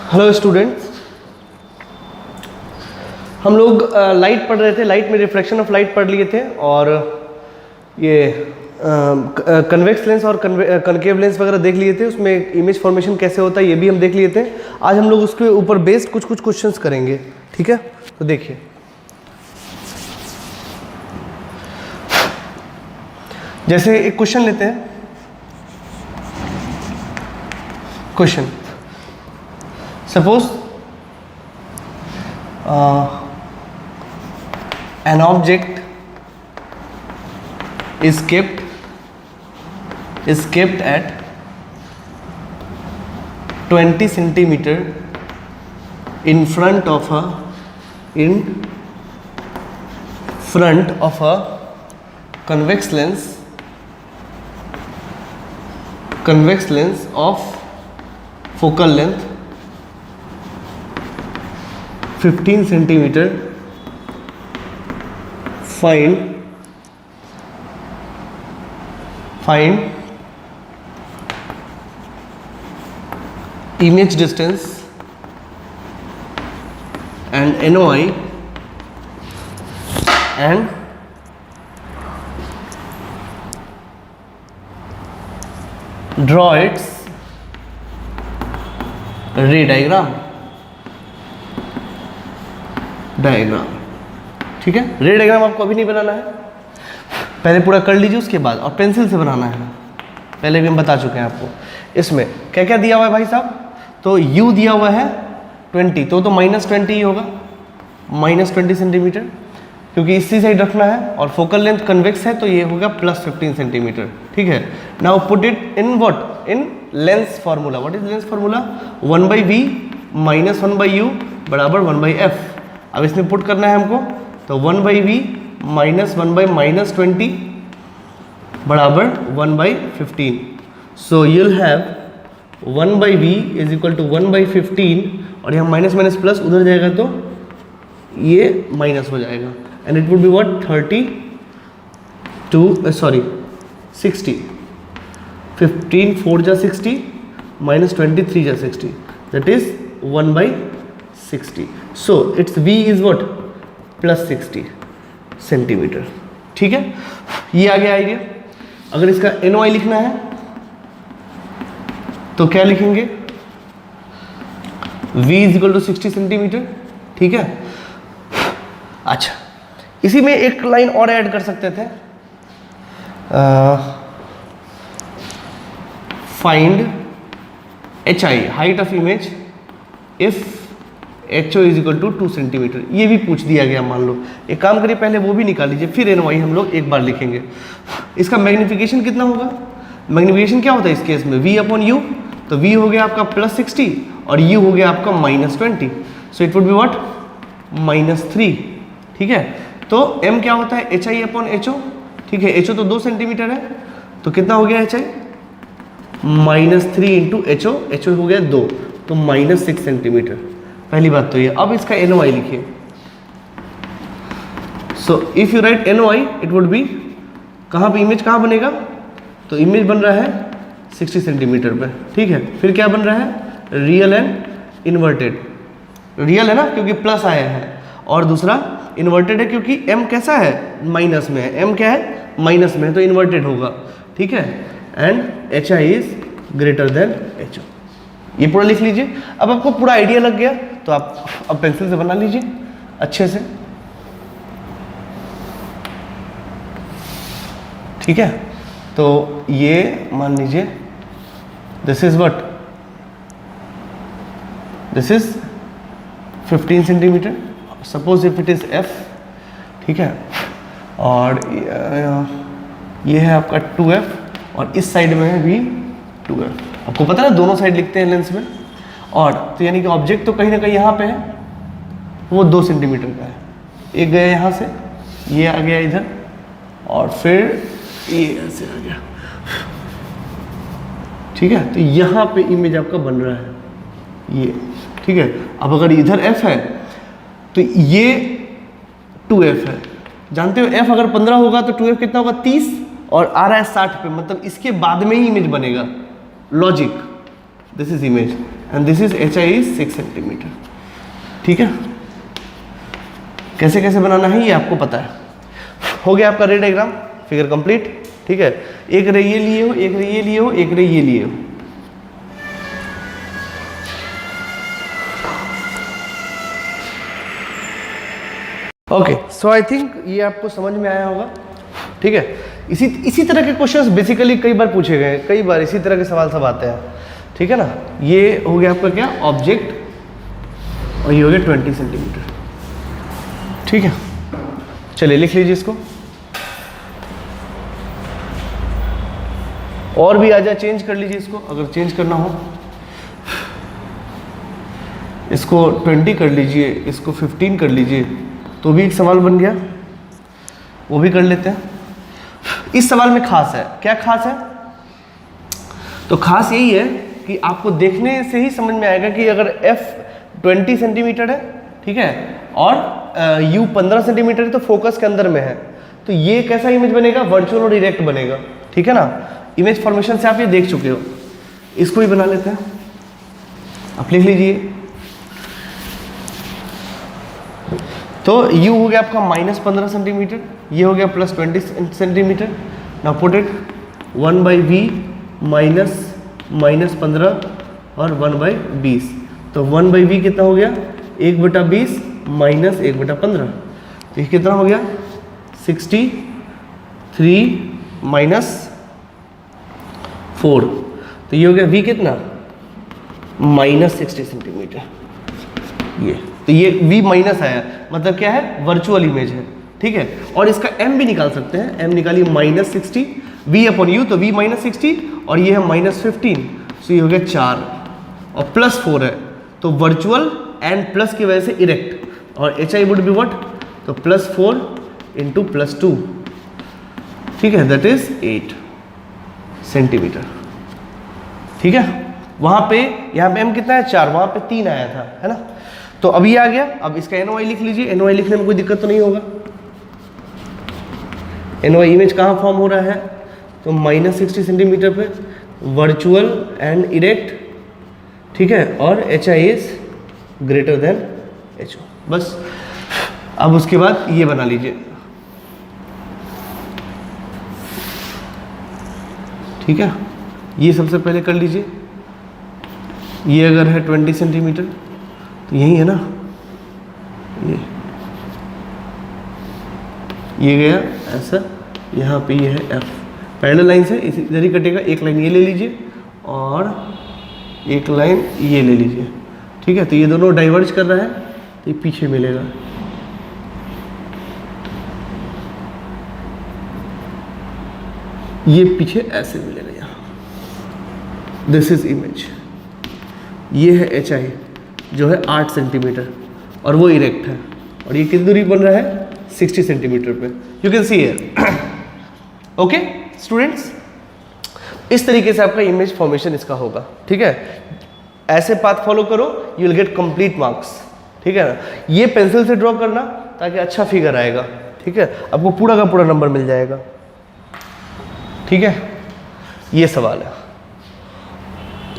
Hello students, हम लोग light पढ़ रहे थे। लाइट में रिफ्रैक्शन ऑफ लाइट पढ़ लिए थे और ये कन्वेक्स लेंस और कनकेव लेंस वगैरह देख लिए थे। उसमें इमेज फॉर्मेशन कैसे होता है ये भी हम देख लिए थे। आज हम लोग उसके ऊपर बेस्ड कुछ क्वेश्चंस करेंगे, ठीक है। तो देखिए, जैसे एक क्वेश्चन लेते हैं। Question, suppose an object is kept at 20 centimeter in front of a convex lens of focal length 15 centimeter. Find image distance and NOI and draw its ray diagram. ठीक है, रे डायग्राम आपको अभी नहीं बनाना है, पहले पूरा कर लीजिए, उसके बाद और पेंसिल से बनाना है। पहले भी हम बता चुके हैं आपको। इसमें क्या क्या दिया हुआ है भाई साहब? तो u दिया हुआ है 20, तो -20 ही होगा, -20 सेंटीमीटर, क्योंकि इसी साइड रखना है। और फोकल लेंथ कन्वेक्स है तो ये होगा +15 सेंटीमीटर, ठीक है। Now put it in what? In lens formula. What is lens formula? 1/v - 1/u बराबर 1/f। अब इसमें पुट करना है हमको, तो 1/v -1/- 20 बराबर 1/15। So you'll have 1/v is equal to 1/15, और यहाँ माइनस माइनस प्लस उधर जाएगा तो ये माइनस हो जाएगा, and it would be what 60। 15 4 जा 60 -23 जा 60, that is 1/60। So it's v is what +60 centimetre, ठीक है। ये आ गया आइडिया। अगर इसका NOI लिखना है तो क्या लिखेंगे? v is equal to 60 centimetre, ठीक है। अच्छा, इसी में एक लाइन और ऐड कर सकते थे, find HI height of image if HO is equal to 2 centimetre. ये भी पूछ दिया गया मान लो। एक काम करिए, पहले वो भी निकाल लीजिए, फिर NOI हम लोग एक बार लिखेंगे। इसका मैग्नीफिकेशन कितना होगा? मैग्नीफिकेशन क्या होता है इस केस में? v/u, तो v हो गया आपका +60 और u हो गया आपका -20, so it would be what -3, ठीक है। तो m क्या होता है? HI/HO, ठीक है। HO तो 2 सेंटीमीटर है, तो कितना हो गया HI? -3 इंटू HO, HO हो गया 2, तो -6 सेंटीमीटर। पहली बात तो ये। अब इसका NOI लिखिए। So if you right NOI it would be, कहाँ पे इमेज कहाँ बनेगा? तो इमेज बन रहा है 60 सेंटीमीटर पे, ठीक है। फिर क्या बन रहा है? Real and inverted. रियल है ना, क्योंकि प्लस आया है, और दूसरा इन्वर्टेड है क्योंकि m कैसा है? माइनस में है। m क्या है? माइनस में है, तो इन्वर्टेड होगा, ठीक है। And HI is greater than HO। ये पूरा लिख लीजिए। अब आपको पूरा आइडिया लग गया, तो आप अब पेंसिल से बना लीजिए अच्छे से, ठीक है। तो ये मान लीजिए this is what, this is 15 centimetre, suppose if it is f, ठीक है। और ये है आपका 2f, और इस साइड में है भी 2f। आपको पता है दोनों साइड लिखते हैं लेंस में। और तो यानी कि ऑब्जेक्ट तो कहीं ना कहीं यहाँ पे है, वो 2 सेंटीमीटर का है। एक गया यहाँ से, ये आ गया इधर, और फिर ये ऐसे आ गया, ठीक है। तो यहाँ पे इमेज आपका बन रहा है ये, ठीक है। अब अगर इधर f है तो ये 2f है। जानते हो f अगर 15 होगा तो 2f कितना होगा? 30, और आ रहा है 60 पे, मतलब इसके बाद में ही इमेज बनेगा। Logic, this is image, and this is HI is 6 centimetre. ठीक है, कैसे कैसे बनाना है ये आपको पता है। हो गया आपका रे डायग्राम, फिगर कंप्लीट। ठीक है, एक रे ये लिए हो, एक रे ये लिए हो, एक रे ये लिए हो। ओके, सो आई थिंक ये आपको समझ में आया होगा। ठीक है, इसी तरह के क्वेश्चंस बेसिकली कई बार पूछे गए हैं, कई बार इसी तरह के सवाल सब आते हैं। ठीक है ना, ये हो गया आपका क्या, ऑब्जेक्ट, और ये हो गया 20 सेंटीमीटर। ठीक है, चलिए लिख लीजिए इसको। और भी आ जाए, चेंज कर लीजिए इसको, अगर चेंज करना हो। इसको 20 कर लीजिए, इसको 15 कर लीजिए, तो भी एक सवाल बन गया, वो भी कर लेते हैं। इस सवाल में खास है, क्या खास है? तो खास यही है कि आपको देखने से ही समझ में आएगा कि अगर f 20 सेंटीमीटर है, ठीक है, और u 15 सेंटीमीटर है, तो फोकस के अंदर में है, तो ये कैसा इमेज बनेगा, वर्चुअल और डायरेक्ट बनेगा। ठीक है ना, इमेज फॉर्मेशन से आप ये देख चुके हो। इसको ही बना लेते हैं, आप लिख लीजिए। तो u हो गया आपका -15 सेंटीमीटर, ये हो गया +20 centimetre. Now put it 1/v -15 और 1/20, तो 1/v कितना हो गया, 1/20 - 1/15, तो ये कितना हो गया 63 -4, तो ये हो गया v कितना -60 सेंटीमीटर। ये तो ये v माइनस आया, मतलब क्या है, वर्चुअल इमेज है। ठीक है, और इसका m भी निकाल सकते हैं, m निकालिए -60 v/u, तो v -60 और ये है -15, तो ये हो गया 4 और +4 है, तो वर्चुअल एंड प्लस की वजह से इरेक्ट, और HI वुड बी व्हाट, तो +4 × +2, ठीक है, दैट इज 8 सेंटीमीटर। ठीक है, वहाँ पे, यहाँ पे m कितना है 4, वहाँ पे 3 आया था, है ना। तो अब ये आ गया, अब इसका NOI लिख लीजिए। NOI लिखने में कोई दिक्कत तो नहीं होगा। NOI इमेज कहाँ फॉर्म हो रहा है, तो -60 सेंटीमीटर पे, वर्चुअल एंड इरेक्ट, ठीक है, और HI is greater than HO। बस अब उसके बाद ये बना लीजिए। ठीक है, ये सबसे पहले कर लीजिए। ये अगर है 20 सेंटीमीटर, तो यही है ना, ये गया ऐसा, यहाँ पे ये है F, पैरेलल लाइन से इधर ही कटेगा। एक लाइन ये ले लीजिए और एक लाइन ये ले लीजिए। ठीक है, तो ये दोनों डाइवर्ज कर रहा है, तो ये पीछे मिलेगा। ये पीछे ऐसे मिलेगा यहाँ। This is image. ये है HI जो है 8 सेंटीमीटर और वो इरेक्ट है, और ये कितनी दूरी बन रहा है 60 सेंटीमीटर पे। You can see here. Okay students, इस तरीके से आपका इमेज फॉर्मेशन इसका होगा। ठीक है, ऐसे पाथ फॉलो करो, you will get complete marks. ठीक है ना, ये पेंसिल से ड्रॉ करना ताकि अच्छा फिगर आएगा। ठीक है, आपको पूरा का पूरा नंबर मिल जाएगा। ठीक है, ये सवाल है।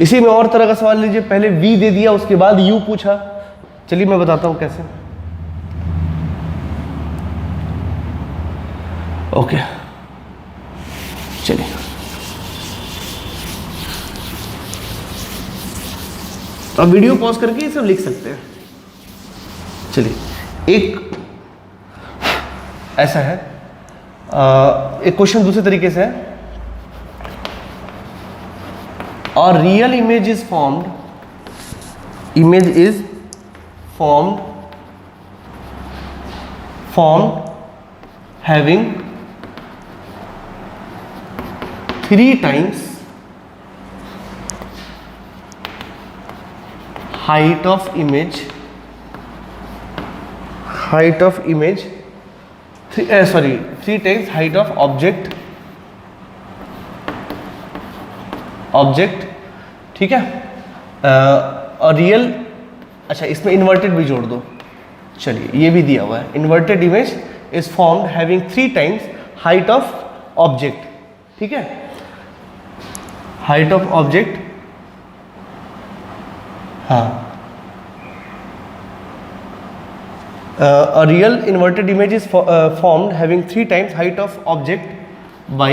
इसी में और तरह का सवाल लीजिए। पहले V दे दिया, उसके बाद U पूछा। चलिए मैं बताता हूं कैसे। ओके चलिए, तो अब वीडियो पॉज करके ये सब लिख सकते हैं। चलिए, एक ऐसा है, एक क्वेश्चन दूसरे तरीके से है। और real image is formed having 3 times height of image, 3 times height of object। ठीक है, और रियल, अच्छा इसमें इन्वर्टेड भी जोड़ दो। चलिए, ये भी दिया हुआ है, inverted image is formed having 3 times height of object. ठीक है, हाइट ऑफ ऑब्जेक्ट हाँ, a real inverted image is formed having 3 times height of object by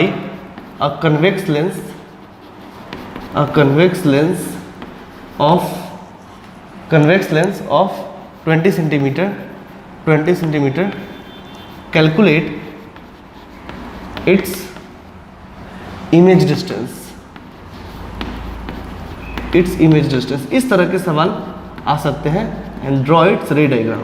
a convex lens of 20 centimeter. Calculate its image distance. इस तरह के सवाल आ सकते हैं. and draw its ray diagram.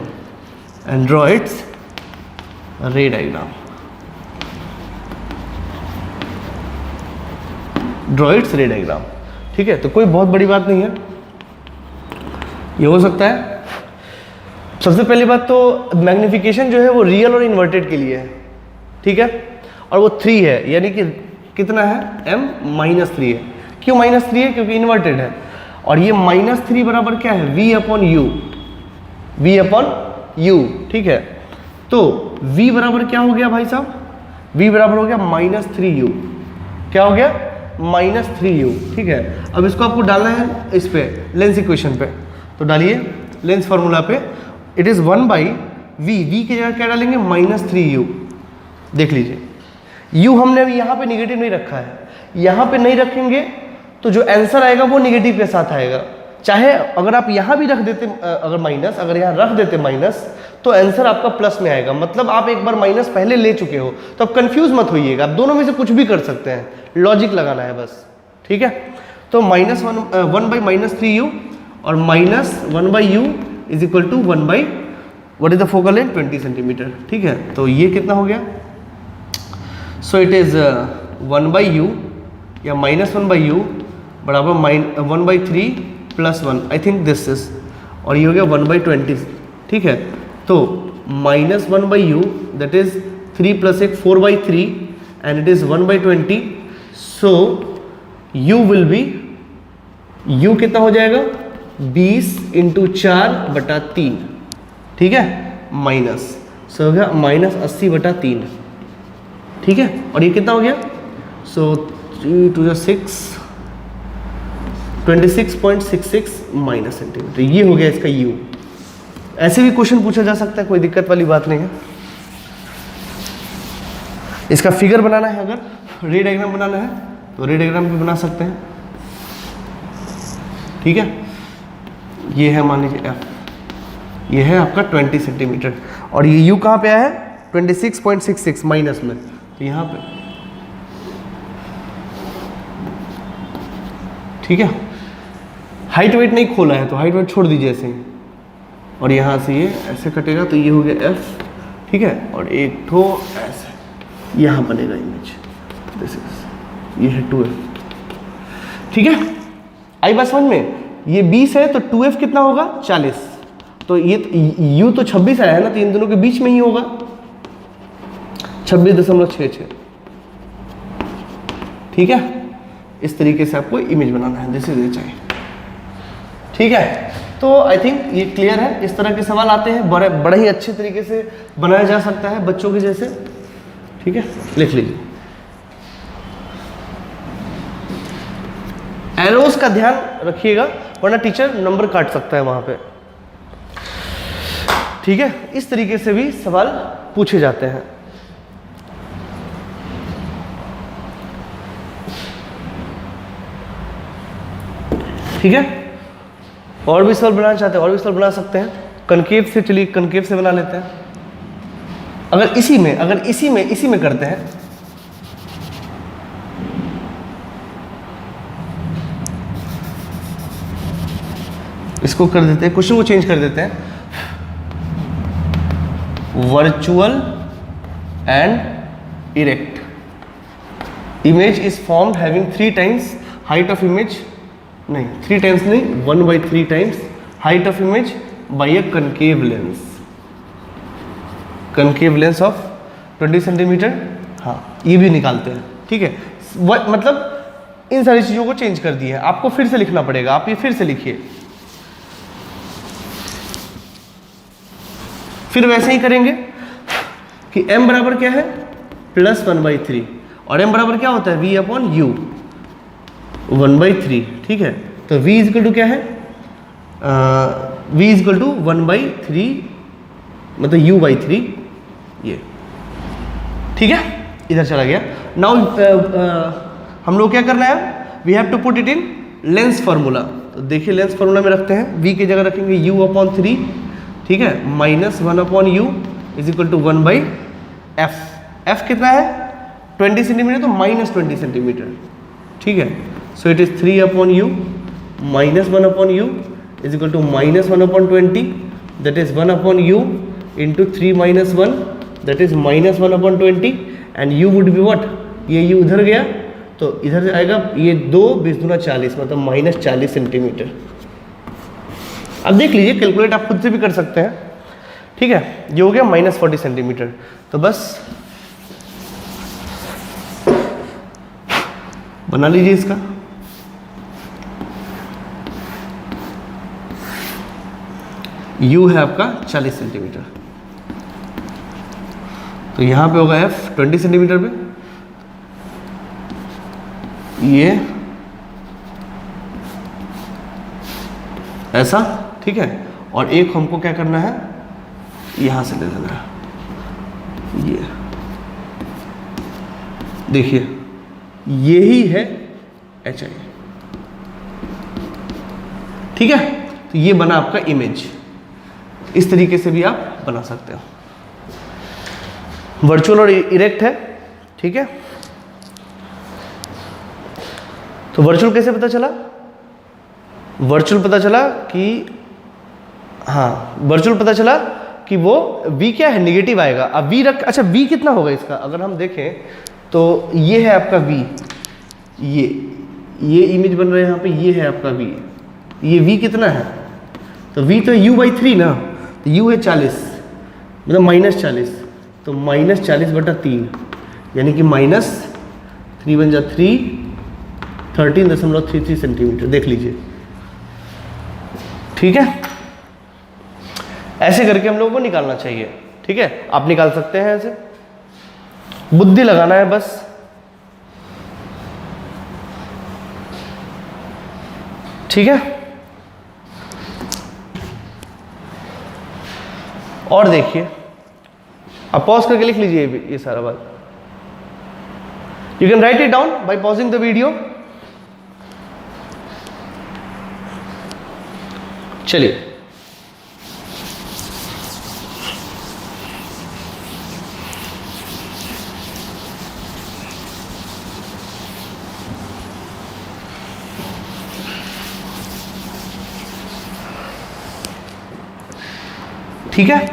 ठीक है, तो कोई बहुत बड़ी बात नहीं है, ये हो सकता है. सबसे पहली बात तो मैग्निफिकेशन जो है वो रियल और इन्वर्टेड के लिए है, ठीक है, और वो 3 है, यानी कि कितना है, m-3 है. क्यों -3 है? क्योंकि इन्वर्टेड है. और ये -3 बराबर क्या है, v अपॉन u, ठीक है. तो v बराबर क्या हो गया भाई साहब, v बराबर हो गया -3u. क्या हो गया, -3u, ठीक है. अब इसको आपको डालना है इस पे लेंस इक्वेशन पे, तो डालिए लेंस फार्मूला पे. इट इज 1/v की जगह क्या डालेंगे, -3u. देख लीजिए, u हमने अभी यहाँ पे निगेटिव नहीं रखा है, यहाँ पे नहीं रखेंगे तो जो आंसर आएगा वो निगेटिव के साथ आएगा. चाहे अगर आप यहाँ भी रख देते अगर माइनस, अगर यहाँ रख देते माइनस, तो आंसर आपका प्लस में आएगा. मतलब आप एक बार माइनस पहले ले चुके हो, तो आप कंफ्यूज मत होइएगा, आप दोनों में से कुछ भी कर सकते हैं, लॉजिक लगाना है बस, ठीक है. तो -1/-3u और -1/u is equal to 1/, what is the focal length, 20 centimetre, ठीक है. तो ये कितना हो गया, सो इट इज 1/u या -1/u बराबर 1/3 + 1, आई थिंक दिस इज, और ये हो गया 1/20, ठीक है. तो -1/u that is 3 + 1 4/3 and it is 1/20. So u will be, u कितना हो जाएगा, 20 × 4/3, ठीक है, माइनस, सो हो गया -80/3, ठीक है. और ये कितना हो गया, सो 3 × 6 26.66 माइनस सेंटीमीटर. ये हो गया इसका u. ऐसे भी क्वेश्चन पूछा जा सकता है, कोई दिक्कत वाली बात नहीं है. इसका फिगर बनाना है, अगर रे डायग्राम बनाना है तो रे डायग्राम भी बना सकते हैं, ठीक है. ये है मान लीजिए f, ये है आपका 20 सेंटीमीटर, और ये u कहाँ पे आया है, 26.66 माइनस में, तो यहाँ पे, ठीक है. हाइट वेट नहीं खोला है तो हाइट वेट छोड़ दीजिए ऐसे ही, और यहाँ से ये ऐसे कटेगा, तो ये हो गया f, ठीक है. और एक ठो ऐसे यहाँ बनेगा इमेज, दिस इज, ये है 2f, ठीक है. आई बात समझ में. ये 20 है तो 2f कितना होगा, 40. तो ये u तो 26 आया है ना, तो इन दोनों के बीच में ही होगा, 26.66, ठीक है. इस तरीके से आपको इमेज बनाना है, दिस इज एच आई, ठीक है. तो आई थिंक ये क्लियर है. इस तरह के सवाल आते हैं, बड़े ही अच्छे तरीके से बनाया जा सकता है बच्चों के जैसे, ठीक है. लिख लीजिए. एरोस का ध्यान रखिएगा, वरना टीचर नंबर काट सकता है वहां पे, ठीक है. इस तरीके से भी सवाल पूछे जाते हैं. ठीक है. और भी सवाल बनाना चाहते हैं, और भी सवाल बना सकते हैं. कनकेव से, चलिए कनकेव से बना लेते हैं. अगर इसी में करते हैं, इसको कर देते हैं, क्वेश्चन को चेंज कर देते हैं. Virtual and erect image is formed having 3 times height of image, नहीं 3 टाइम्स नहीं, 1/3 times height of image by a concave lens of 20 centimetre. हाँ, ये भी निकालते हैं, ठीक है. मतलब इन सारी चीज़ों को चेंज कर दिया है. आपको फिर से लिखना पड़ेगा, आप ये फिर से लिखिए. फिर वैसे ही करेंगे कि m बराबर क्या है, +1/3, और m बराबर क्या होता है, v/u 1/3, ठीक है. तो v इक्वल टू क्या है, v इज इक्वल टू 1/3 मतलब u/3 ये, ठीक है, इधर चला गया। नाउ हम लोग क्या करना है, we have to put it in lens formula. तो देखिए लेंस फार्मूला में रखते हैं, v की जगह रखेंगे u/3, ठीक है, -1/u is equal to 1/f। f कितना है 20 सेंटीमीटर, तो -20 सेंटीमीटर, ठीक है। So it is 3/u -1/u is equal to -1/20, that is 1/u into 3 - 1 that is -1/20 and u would be what, ये u उधर गया तो इधर से आएगा ये 2 20 दूना 40 मतलब -40 सेंटीमीटर। अब देख लीजिए, कैलकुलेट आप खुद से भी कर सकते हैं, ठीक है। ये हो गया -40 सेंटीमीटर। तो बस बना लीजिए इसका। u है आपका 40 सेंटीमीटर, तो यहां पे होगा f 20 सेंटीमीटर पे, ये ऐसा, ठीक है। और एक हमको क्या करना है, यहां से ले लेना है, ये देखिए यही है HI, ठीक है। तो ये बना आपका इमेज, इस तरीके से भी आप बना सकते हो। वर्चुअल और इरेक्ट है, ठीक है। तो वर्चुअल कैसे पता चला, वर्चुअल पता चला कि हाँ, वर्चुअल पता चला कि वो v क्या है, नेगेटिव आएगा। अब v रख, अच्छा v कितना होगा इसका, अगर हम देखें तो ये है आपका v, ये इमेज बन रहा है यहाँ पे, ये है आपका v, ये v कितना है, तो v तो u/3 ना, तो u है 40 मतलब -40, तो -40/3 यानी कि -3 बन जा 13.33 सेंटीमीटर, देख लीजिए, ठीक है। ऐसे करके हम लोगों को निकालना चाहिए, ठीक है। आप निकाल सकते हैं ऐसे, बुद्धि लगाना है बस, ठीक है। और देखिए, आप पॉज करके लिख लीजिए ये सारा बात। You can write it down by pausing the video. चलिए, ठीक है।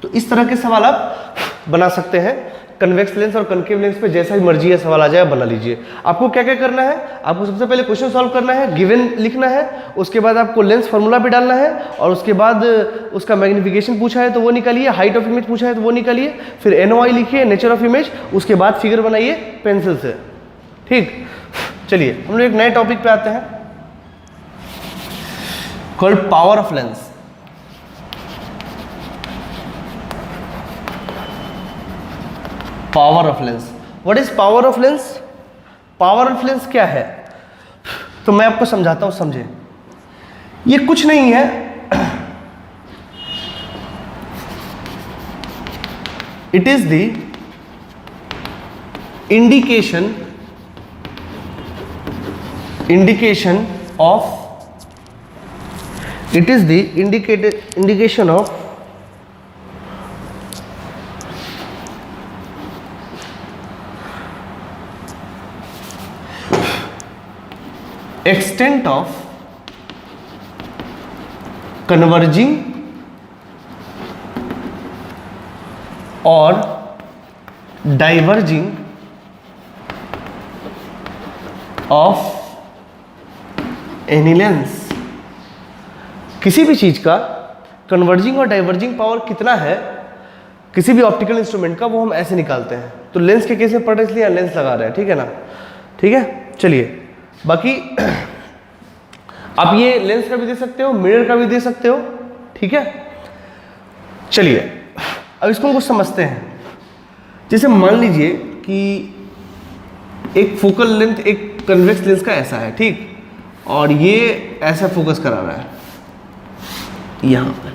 तो इस तरह के सवाल आप बना सकते हैं, कन्वेक्स लेंस और कनकेव लेंस पे जैसा भी मर्जी है सवाल आ जाए बना लीजिए। आपको क्या क्या करना है, आपको सबसे पहले क्वेश्चन सॉल्व करना है, गिवन लिखना है, उसके बाद आपको लेंस फार्मूला भी डालना है, और उसके बाद उसका मैग्निफिकेशन पूछा है तो वो निकालिए, हाइट ऑफ इमेज पूछा है तो वो निकालिए, फिर NOI लिखिए, नेचर ऑफ इमेज, उसके बाद फिगर बनाइए पेंसिल से, ठीक। चलिए हम लोग एक नए टॉपिक पे आते हैं, called power of lens. Power of lens, what is power of lens, power of lens क्या है, तो मैं आपको समझाता हूं, समझे। ये कुछ नहीं है, it is the indication of extent of converging or diverging of any lens। किसी भी चीज का कन्वर्जिंग और डाइवर्जिंग पावर कितना है किसी भी ऑप्टिकल इंस्ट्रूमेंट का, वो हम ऐसे निकालते हैं। तो लेंस के केस में पढ़ रहे इसलिए लेंस लगा रहे हैं, ठीक है ना, ठीक है। चलिए बाकी आप ये लेंस का भी दे सकते हो, मिरर का भी दे सकते हो, ठीक है। चलिए अब इसको कुछ समझते हैं। जैसे मान लीजिए कि एक फोकल लेंथ एक कन्वेक्स लेंस का ऐसा है, ठीक, और ये ऐसा फोकस करा रहा है, यहाँ पे,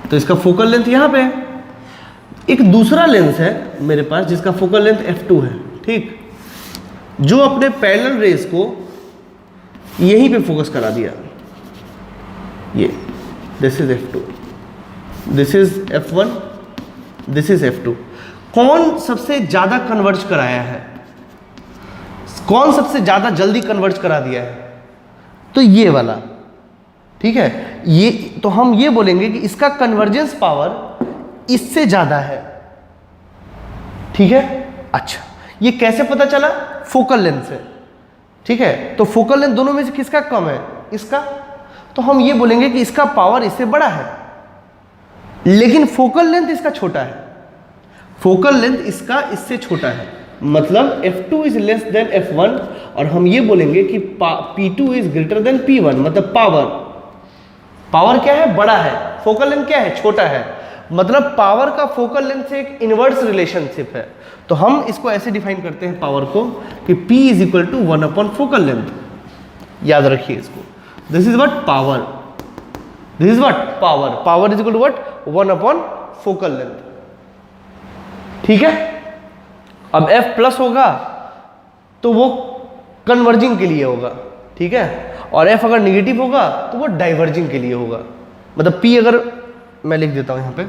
तो इसका फोकल लेंथ यहाँ पे है। एक दूसरा लेंस है मेरे पास जिसका फोकल लेंथ f2 है, ठीक, जो अपने पैरेलल रेस को यहीं पे फोकस करा दिया। ये this is f2, this is f1, this is f2। कौन सबसे ज्यादा कन्वर्ज कराया है, कौन सबसे ज्यादा जल्दी कन्वर्ज करा दिया है? तो ये वाला, ठीक है। ये तो हम ये बोलेंगे कि इसका कन्वर्जेंस पावर इससे ज्यादा है, ठीक है। अच्छा, ये कैसे पता चला? फोकल लेंथ से, ठीक है। तो फोकल लेंथ दोनों में से किसका कम है? इसका। तो हम ये बोलेंगे कि इसका पावर इससे बड़ा है, लेकिन फोकल लेंथ इसका छोटा है। फोकल लेंथ इसका इससे छोटा है, मतलब f2 is less than f1, और हम ये बोलेंगे कि p2 is greater than p1, मतलब पावर क्या है? बड़ा है। फोकल लेंथ क्या है? छोटा है। मतलब पावर का फोकल लेंथ से एक इनवर्स रिलेशनशिप है। तो हम इसको ऐसे डिफाइन करते हैं पावर को कि p is equal to 1 upon focal length. याद रखिए इसको, this is what power, this is what power, power is equal to what 1 upon focal length, ठीक है। अब f प्लस होगा तो वो कन्वर्जिंग के लिए होगा, ठीक है, और f अगर निगेटिव होगा तो वो डाइवर्जिंग के लिए होगा। मतलब p, अगर मैं लिख देता हूं यहां पे,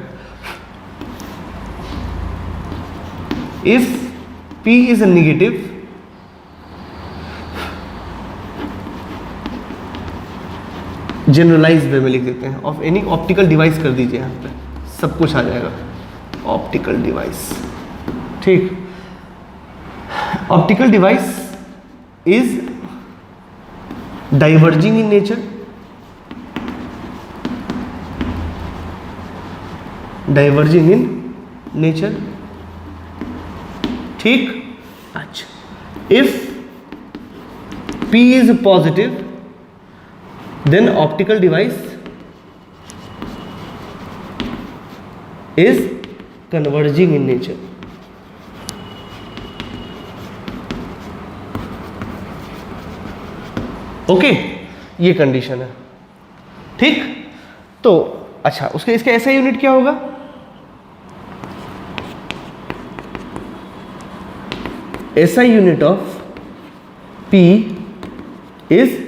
if p is negative, generalise way में लिख देते हैं, ऑफ एनी ऑप्टिकल डिवाइस कर दीजिए, यहां पे सब कुछ आ जाएगा। ऑप्टिकल डिवाइस, ठीक। Optical device is diverging in nature, diverging in nature, ठीक। अच्छा, if p is positive then optical device is converging in nature. Okay, ये कंडीशन है, ठीक। तो अच्छा, उसके इसका ऐसा यूनिट क्या होगा? ऐसा unit of p is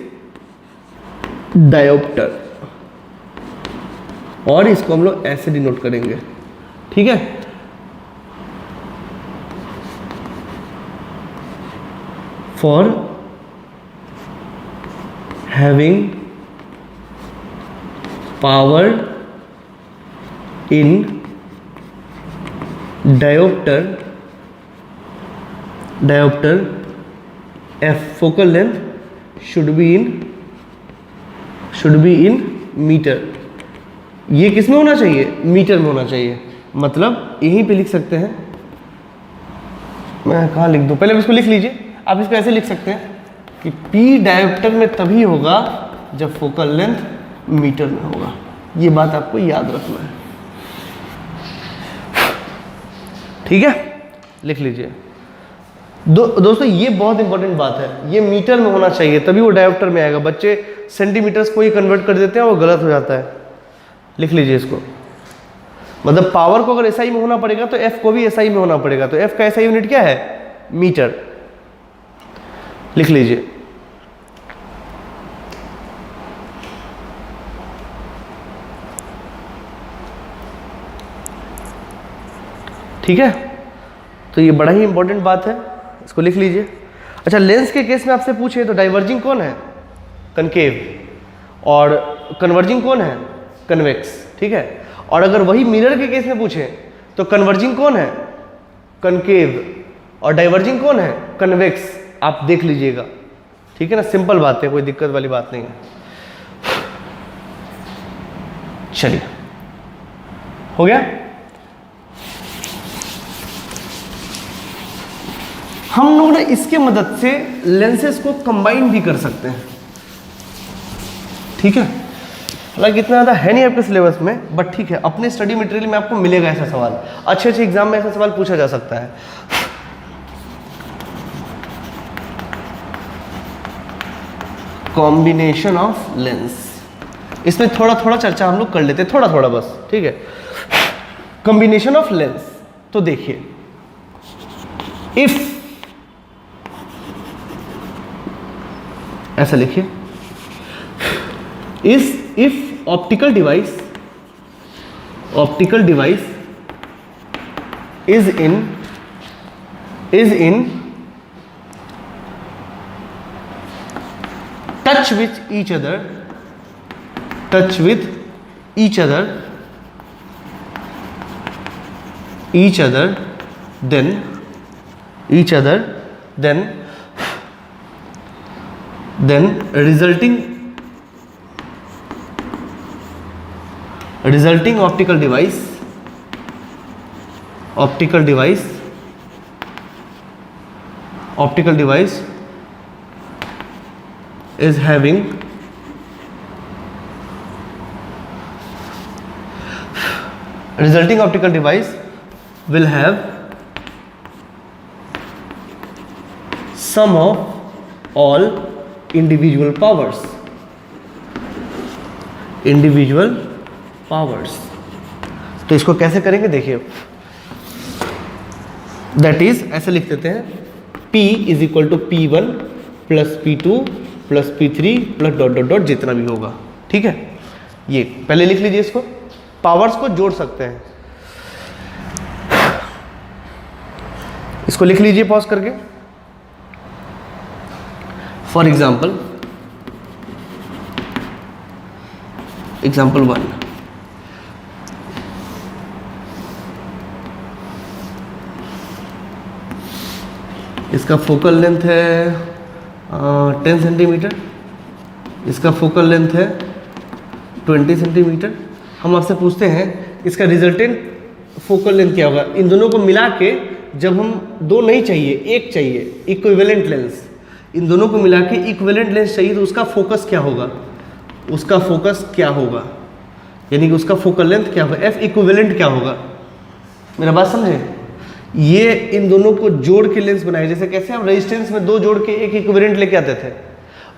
dioptre, और इसको हम लोग ऐसे डिनोट करेंगे, ठीक है। For having power in dioptre f, focal length should be in metre. ये किस में होना चाहिए? मीटर में होना चाहिए। मतलब यहीं पे लिख सकते हैं, मैं कहाँ लिख दूँ, पहले इसको लिख लीजिए। आप इसको ऐसे लिख सकते हैं कि p डायोप्टर में तभी होगा जब फोकल लेंथ मीटर में होगा। ये बात आपको याद रखना है, ठीक है, लिख लीजिए। दोस्तों ये बहुत इंपॉर्टेंट बात है, ये मीटर में होना चाहिए तभी वो डायोप्टर में आएगा। बच्चे सेंटीमीटर्स को ही कन्वर्ट कर देते हैं, वो गलत हो जाता है। लिख लीजिए इसको, मतलब पावर को अगर SI में होना पड़ेगा तो F को भी SI में होना पड़ेगा। तो F का SI यूनिट क्या है? मीटर। लिख लीजिए। ठीक है, तो ये बड़ा ही इंपॉर्टेंट बात है, इसको लिख लीजिए। अच्छा, लेंस के केस में आपसे पूछे तो डाइवर्जिंग कौन है? कनकेव। और कन्वर्जिंग कौन है? कन्वेक्स, ठीक है। और अगर वही मिरर के केस में पूछे तो कन्वर्जिंग कौन है? कनकेव। और डाइवर्जिंग कौन है? कन्वेक्स। आप देख लीजिएगा, ठीक है ना, सिंपल बात है, कोई दिक्कत वाली बात नहीं है। चलिए, हो गया। हम लोग ना इसके मदद से लेंसेज को कंबाइन भी कर सकते हैं, ठीक है। हालांकि इतना ज़्यादा है नहीं आपके सिलेबस में, बट ठीक है, अपने स्टडी मटेरियल में आपको मिलेगा ऐसा सवाल। अच्छे अच्छे एग्जाम में ऐसा सवाल पूछा जा सकता है। कॉम्बिनेशन ऑफ लेंस इसमें थोड़ा थोड़ा चर्चा हम लोग कर लेते हैं, थोड़ा थोड़ा बस, ठीक है। कॉम्बिनेशन ऑफ लेंस, तो देखिए इफ, ऐसा लिखिए, if optical device is in touch with each other, then resulting optical device is having resulting optical device will have sum of all individual powers, तो इसको कैसे करेंगे देखिए, दैट इज ऐसे लिख देते हैं, P is equal to P1 plus P2 plus P3 plus dot dot dot जितना भी होगा, ठीक है। ये पहले लिख लीजिए, इसको पावर्स को जोड़ सकते हैं, इसको लिख लीजिए पॉज करके। फॉर एग्जाम्पल 1, इसका फोकल लेंथ है 10 सेंटीमीटर, इसका फोकल लेंथ है 20 सेंटीमीटर। हम आपसे पूछते हैं इसका रिजल्टेंट फोकल लेंथ क्या होगा। इन दोनों को मिला के, जब हम दो नहीं चाहिए, एक चाहिए, इक्विवेलेंट लेंस, इन दोनों को मिला के इक्विवेलेंट लेंस चाहिए, तो उसका फोकस क्या होगा, यानी कि उसका फोकल लेंथ क्या होगा, एफ इक्विवेलेंट क्या होगा। मेरा बात समझे, ये इन दोनों को जोड़ के लेंस बनाए, जैसे कैसे हम रेजिस्टेंस में दो जोड़ के एक इक्विवेलेंट लेके आते थे,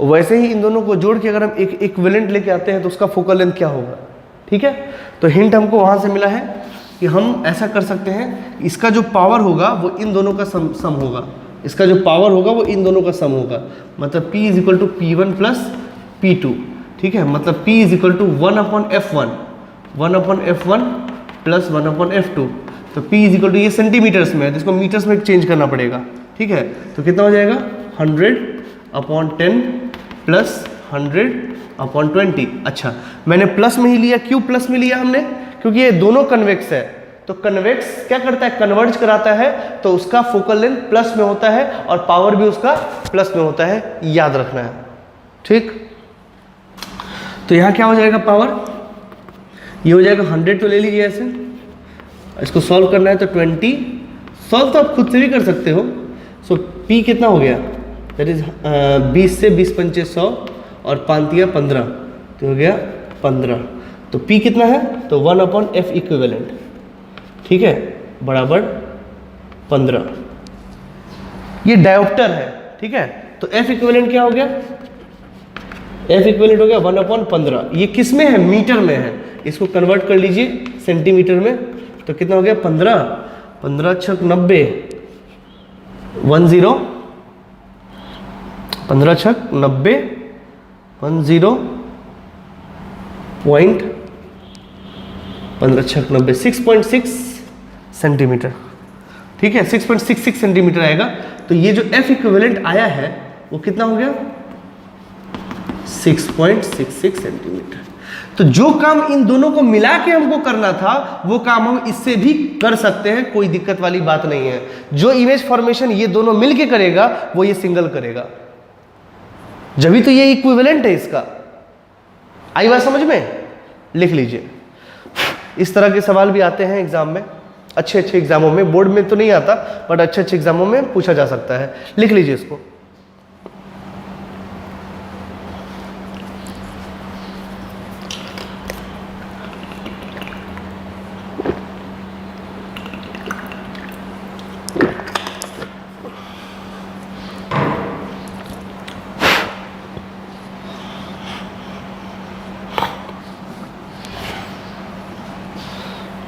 वैसे ही इन दोनों को जोड़ के अगर हम एक इक्विवेलेंट लेके आते हैं तो उसका फोकल लेंथ क्या होगा, ठीक है। तो हिंट हमको वहां से मिला है कि हम ऐसा कर सकते हैं, इसका जो पावर होगा वो इन दोनों का सम होगा, इसका जो पावर होगा वो इन दोनों का सम होगा, मतलब P is equal to P1 plus P2, ठीक है। मतलब P is equal to 1/F1 plus 1/F2, तो P इज इक्वल टू, ये सेंटीमीटर्स में है, जिसको मीटर्स में चेंज करना पड़ेगा, ठीक है। तो कितना हो जाएगा 100/10 प्लस 100/20। अच्छा, मैंने प्लस में ही लिया, क्यों प्लस में लिया हमने, क्योंकि ये दोनों कन्वेक्स है, तो कन्वेक्स क्या करता है, कन्वर्ज कराता है, तो उसका फोकल लेंथ प्लस में होता है और पावर भी उसका प्लस में होता है, याद रखना है, ठीक। तो यहाँ क्या हो जाएगा, पावर ये हो जाएगा 100, तो ले लीजिए ऐसे, इसको सॉल्व करना है तो 20, सॉल्व तो आप खुद से भी कर सकते हो। सो P कितना हो गया, दैट इज 20 से 20 पंचे 100 और 5 15, तो हो गया 15। तो P कितना है, तो 1/F इक्विवेलेंट, ठीक है, बराबर 15। ये डायोप्टर है, ठीक है। तो F इक्विवेलेंट क्या हो गया, F इक्विवेलेंट हो गया 1/15। ये किस में है, मीटर में है, इसको कन्वर्ट कर लीजिए सेंटीमीटर में, तो कितना हो गया 15 6 90, 10 15 6 90, 15 6 90, 6.6 सेंटीमीटर, ठीक है, 6.66 सेंटीमीटर आएगा। तो ये जो F इक्विवेलेंट आया है वो कितना हो गया, 6.66 सेंटीमीटर। तो जो काम इन दोनों को मिला के हमको करना था, वो काम हम इससे भी कर सकते हैं, कोई दिक्कत वाली बात नहीं है। जो इमेज फॉर्मेशन ये दोनों मिलके करेगा वो ये सिंगल करेगा, जब भी तो ये इक्विवेलेंट है इसका। आई बात समझ में, लिख लीजिए। इस तरह के सवाल भी आते हैं एग्जाम में, अच्छे एग्जामों में, बोर्ड में तो नहीं आता बट अच्छे एग्जामों में पूछा जा सकता है, लिख लीजिए इसको।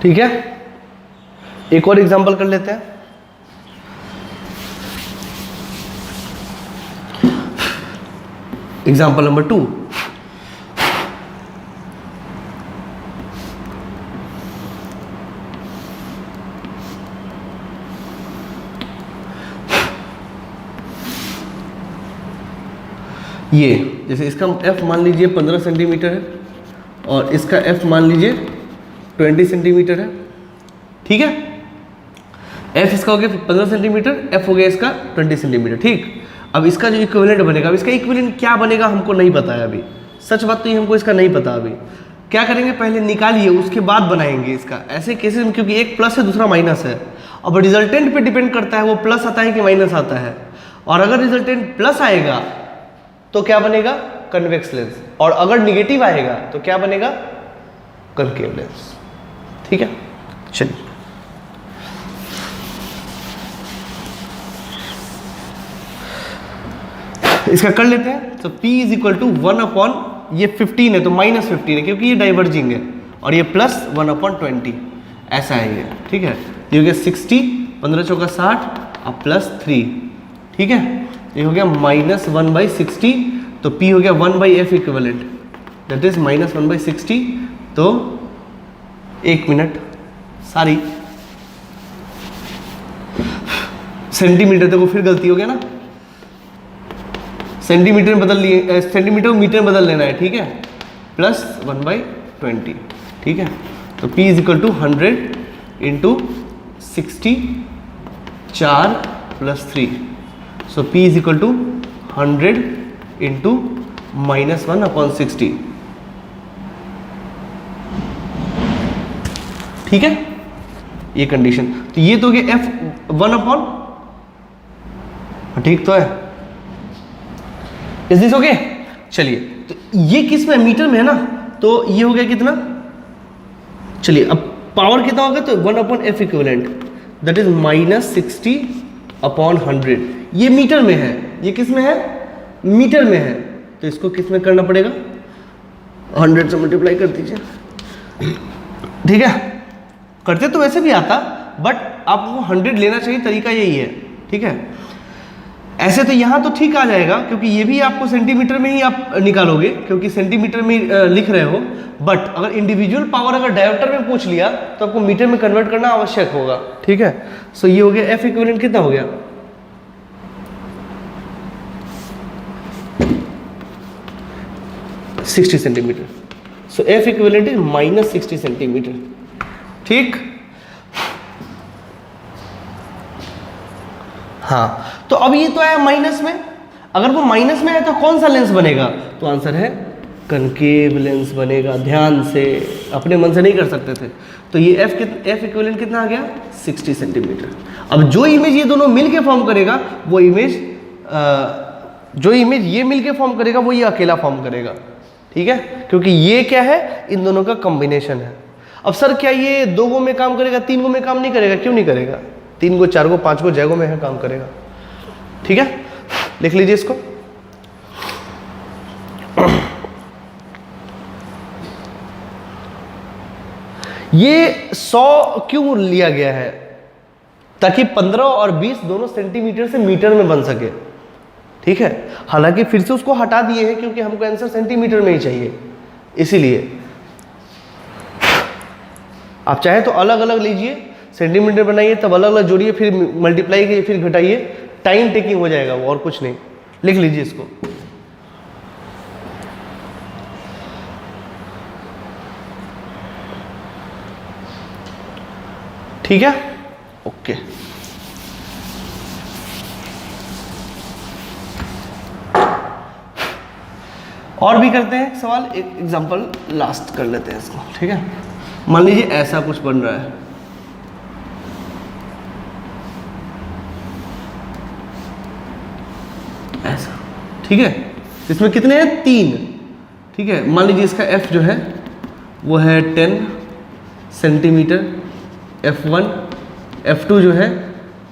ठीक है, एक और एग्जांपल कर लेते हैं। एग्जांपल नंबर 2, ये जैसे इसका f मान लीजिए 15 सेंटीमीटर है और इसका f मान लीजिए 20 सेंटीमीटर है। ठीक है, f इसका हो गया 15 सेंटीमीटर, f हो गया इसका 20 सेंटीमीटर। ठीक, अब इसका जो इक्विवेलेंट बनेगा, अब इसका इक्विवेलेंट क्या बनेगा हमको नहीं पता है अभी, सच बात तो ये हमको इसका नहीं पता अभी। क्या करेंगे, पहले निकालिए उसके बाद बनाएंगे इसका। ऐसे केसेस में क्योंकि एक प्लस है दूसरा माइनस है, अब रिजल्टेंट पे डिपेंड करता है वो प्लस आता है कि माइनस आता है। और अगर रिजल्टेंट प्लस आएगा तो क्या बनेगा, कन्वेक्स लेंस, और अगर निगेटिव आएगा तो क्या बनेगा, कनकेव लेंस। ठीक है, चलिए इसका कर लेते हैं। तो P इज इक्वल टू 1/, ये 15 है तो -15 है क्योंकि ये डाइवर्जिंग है, और ये प्लस 1/20 ऐसा है ये। ठीक है, ये हो गया 60, 15 चौका 60 और प्लस 3। ठीक है, ये हो गया -1/60, तो P हो गया 1/f इक्विवेलेंट, दैट इज -1/60। तो 1 मिनट, सॉरी सेंटीमीटर, देखो फिर गलती हो गया ना, सेंटीमीटर में बदल लिए, सेंटीमीटर को मीटर में बदल लेना है। ठीक है, प्लस 1/20। ठीक है, तो P is equal to 100 into 60 4 plus 3, so P is equal to 100 into -1/60। ठीक है, ये कंडीशन, तो ये तो हो गया F 1/, ठीक तो है, इस दिस ओके। चलिए, तो ये किस में, मीटर में है ना, तो ये हो गया कितना, चलिए अब पावर कितना होगा, तो 1/f इक्विवेलेंट, दैट इज -60/100। ये मीटर में है, ये किस में है, मीटर में है, तो इसको किस में करना पड़ेगा, 100 से मल्टीप्लाई कर दीजिए। ठीक है, करते तो वैसे भी आता, बट आपको 100 लेना चाहिए, तरीका यही है। ठीक है, ऐसे तो यहाँ तो ठीक आ जाएगा क्योंकि ये भी आपको सेंटीमीटर में ही आप निकालोगे क्योंकि सेंटीमीटर में लिख रहे हो, बट अगर इंडिविजुअल पावर अगर डायोप्टर में पूछ लिया तो आपको मीटर में कन्वर्ट करना आवश्यक होगा। ठीक है, सो ये हो गया F इक्विवेलेंट कितना हो गया, -60 centimetre, so F equivalent is -60 centimetre. ठीक, हाँ, तो अब ये तो आया माइनस में, अगर वो माइनस में है तो कौन सा लेंस बनेगा, तो आंसर है कनकेव लेंस बनेगा। ध्यान से, अपने मन से नहीं कर सकते थे। तो ये F इक्विवेलेंट कितना आ गया, 60 सेंटीमीटर। अब जो इमेज ये दोनों मिल के फॉर्म करेगा वो इमेज, जो इमेज ये मिल के फॉर्म करेगा वो ये अकेला फॉर्म करेगा। ठीक है, क्योंकि ये क्या है, इन दोनों का कॉम्बिनेशन है। अब सर क्या ये 2 गो में काम करेगा, 3 गो में काम नहीं करेगा, क्यों नहीं करेगा, 3 गो 4 गो 5 गो जगहों में है काम करेगा। ठीक है, लिख लीजिए इसको। ये 100 क्यों लिया गया है, ताकि 15 और 20 दोनों सेंटीमीटर से मीटर में बन सके। ठीक है, हालांकि फिर से उसको हटा दिए हैं क्योंकि हमको आंसर सेंटीमीटर में ही चाहिए, इसीलिए आप चाहे तो अलग अलग लीजिए, सेंटीमीटर बनाइए, तब अलग अलग जोड़िए, फिर मल्टीप्लाई कीजिए, फिर घटाइए, टाइम टेकिंग हो जाएगा वो, और कुछ नहीं। लिख लीजिए इसको। ठीक है, ओके। और भी करते हैं एक सवाल, एक एग्जांपल लास्ट कर लेते हैं इसको। ठीक है, मान लीजिए ऐसा कुछ बन रहा है, ऐसा। ठीक है, इसमें कितने हैं, 3। ठीक है, मान लीजिए इसका F जो है वो है 10 सेंटीमीटर, F1, F2 जो है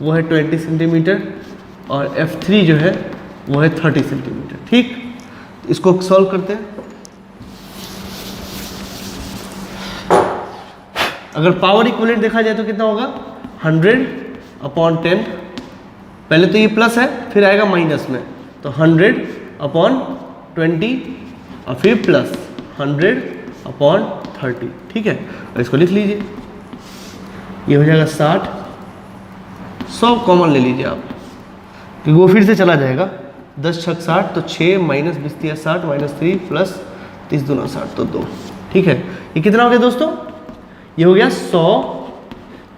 वो है 20 सेंटीमीटर, और F3 जो है वो है 30 सेंटीमीटर। ठीक, इसको सॉल्व करते हैं। अगर पावर इक्विवेलेंट देखा जाए तो कितना होगा 100/10। पहले तो ये प्लस है, फिर आएगा माइनस में, तो 100/20 और फिर प्लस 100/30। ठीक है, और इसको लिख लीजिए, ये हो जाएगा 60। 100 कॉमन ले लीजिए आप, क्योंकि वो फिर से चला जाएगा। 10 छक 60, तो 6 माइनस 20 60 माइनस 3 प्लस 30 दूना 60, तो 2। ठीक है, ये कितना हो गया दोस्तों? ये हो गया 100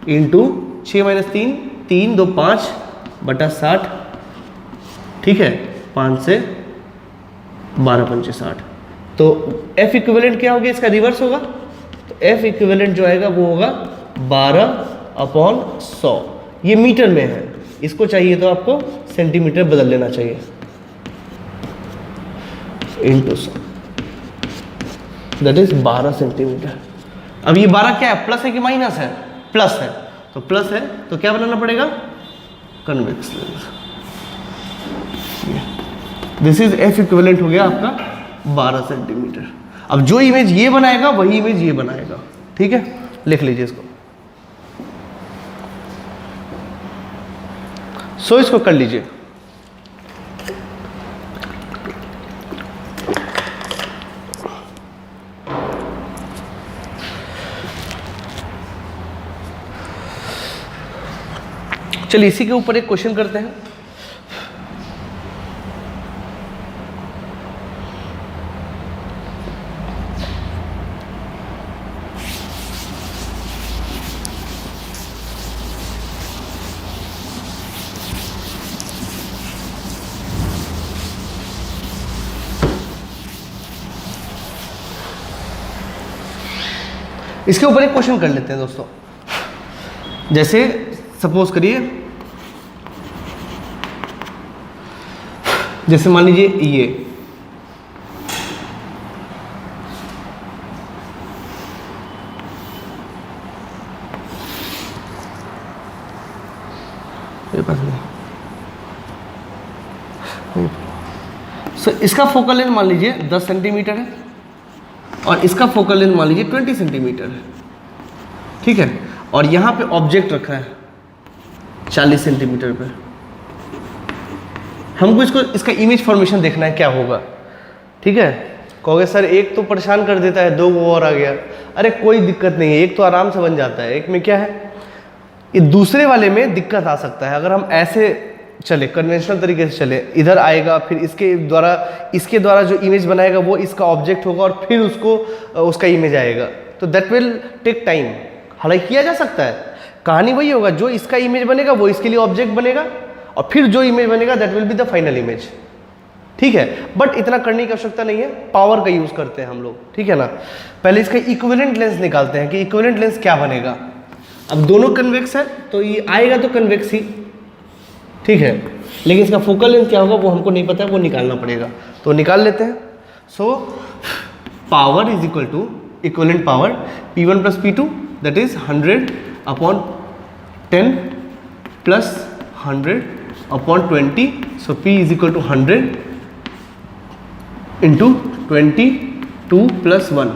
इंटू 6 माइनस 3, 3 2 5/60। ठीक है, 5 से 12 पंचे 60। तो F इक्विवेलेंट क्या हो गया? इसका रिवर्स होगा, तो F इक्विवेलेंट जो आएगा वो होगा 12/100। ये मीटर में है, इसको चाहिए तो आपको सेंटीमीटर बदल लेना चाहिए, इंटू 100, दैट इज 12 सेंटीमीटर। अब ये 12 क्या है, प्लस है कि माइनस है? प्लस है, तो प्लस है तो क्या बनाना पड़ेगा? Convex lens. This is F equivalent हो गया आपका 12 सेंटीमीटर। अब जो इमेज ये बनाएगा वही इमेज ये बनाएगा। ठीक है, लिख लीजिए इसको। सो इसको कर लीजिए। चलिए इसी के ऊपर एक क्वेश्चन करते हैं। इसके ऊपर एक क्वेश्चन कर लेते हैं दोस्तों। जैसे सपोज करिए, जैसे मान लीजिए ये पास नहीं, सो इसका फोकल लेंथ मान लीजिए 10 सेंटीमीटर है और इसका फोकल लेंथ मान लीजिए 20 सेंटीमीटर है। ठीक है, और यहाँ पे ऑब्जेक्ट रखा है 40 सेंटीमीटर पे। हमको इसका इमेज फॉर्मेशन देखना है क्या होगा। ठीक है, कहोगे सर एक तो परेशान कर देता है, 2 वो और आ गया। अरे कोई दिक्कत नहीं है, एक तो आराम से बन जाता है। एक में क्या है, ये दूसरे वाले में दिक्कत आ सकता है। अगर हम ऐसे चले, कन्वेंशनल तरीके से चले, इधर आएगा, फिर इसके द्वारा जो इमेज बनाएगा वो इसका ऑब्जेक्ट होगा और फिर उसका इमेज आएगा, तो दैट विल टेक टाइम। हालांकि किया जा सकता है, कहानी वही होगा, जो इसका इमेज बनेगा वो इसके लिए ऑब्जेक्ट बनेगा और फिर जो इमेज बनेगा that will be the final image. ठीक है, बट इतना करने की आवश्यकता नहीं है, पावर का यूज करते हैं हम लोग। ठीक है ना, पहले इसका इक्विवेलेंट लेंस निकालते हैं कि इक्विवेलेंट लेंस क्या बनेगा। अब दोनों कन्वेक्स है तो ये आएगा तो कन्वेक्स ही। ठीक है, लेकिन इसका फोकल लेंथ क्या होगा वो हमको नहीं पता है, वो निकालना पड़ेगा, तो निकाल लेते हैं। So power is equal to equivalent power P1 plus P2 that is 100/10 plus 100/20। So P is equal to 100 into 22 plus 1।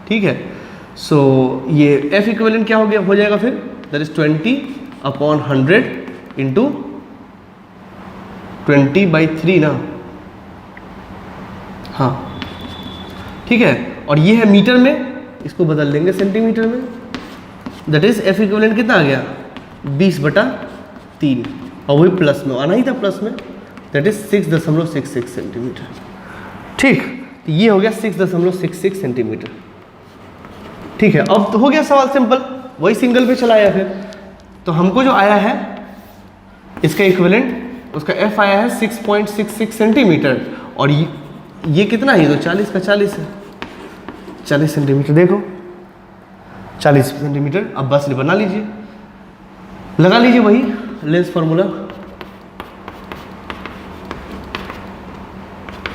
ठीक है, सो ये F इक्विवेलेंट क्या हो जाएगा फिर, दैट इज 20/100 इंटू 20/3 ना। हाँ ठीक है, और ये है मीटर में, इसको बदल देंगे सेंटीमीटर में। दैट इज F इक्विवेलेंट कितना आ गया, 20/3, और वही प्लस में आना ही था, प्लस में, दैट इज 6.66 सेंटीमीटर। ठीक, तो ये हो गया 6.66 सेंटीमीटर। ठीक है, अब तो हो गया सवाल सिंपल, वही सिंगल पे चलाया फिर। तो हमको जो आया है इसका इक्विवेलेंट, उसका F आया है 6.66 सेंटीमीटर, और ये कितना है, तो 40 का 40 है, 40 सेंटीमीटर। देखो 40 सेंटीमीटर। अब बस बना लीजिए, लगा लीजिए वही लेंस फॉर्मूला।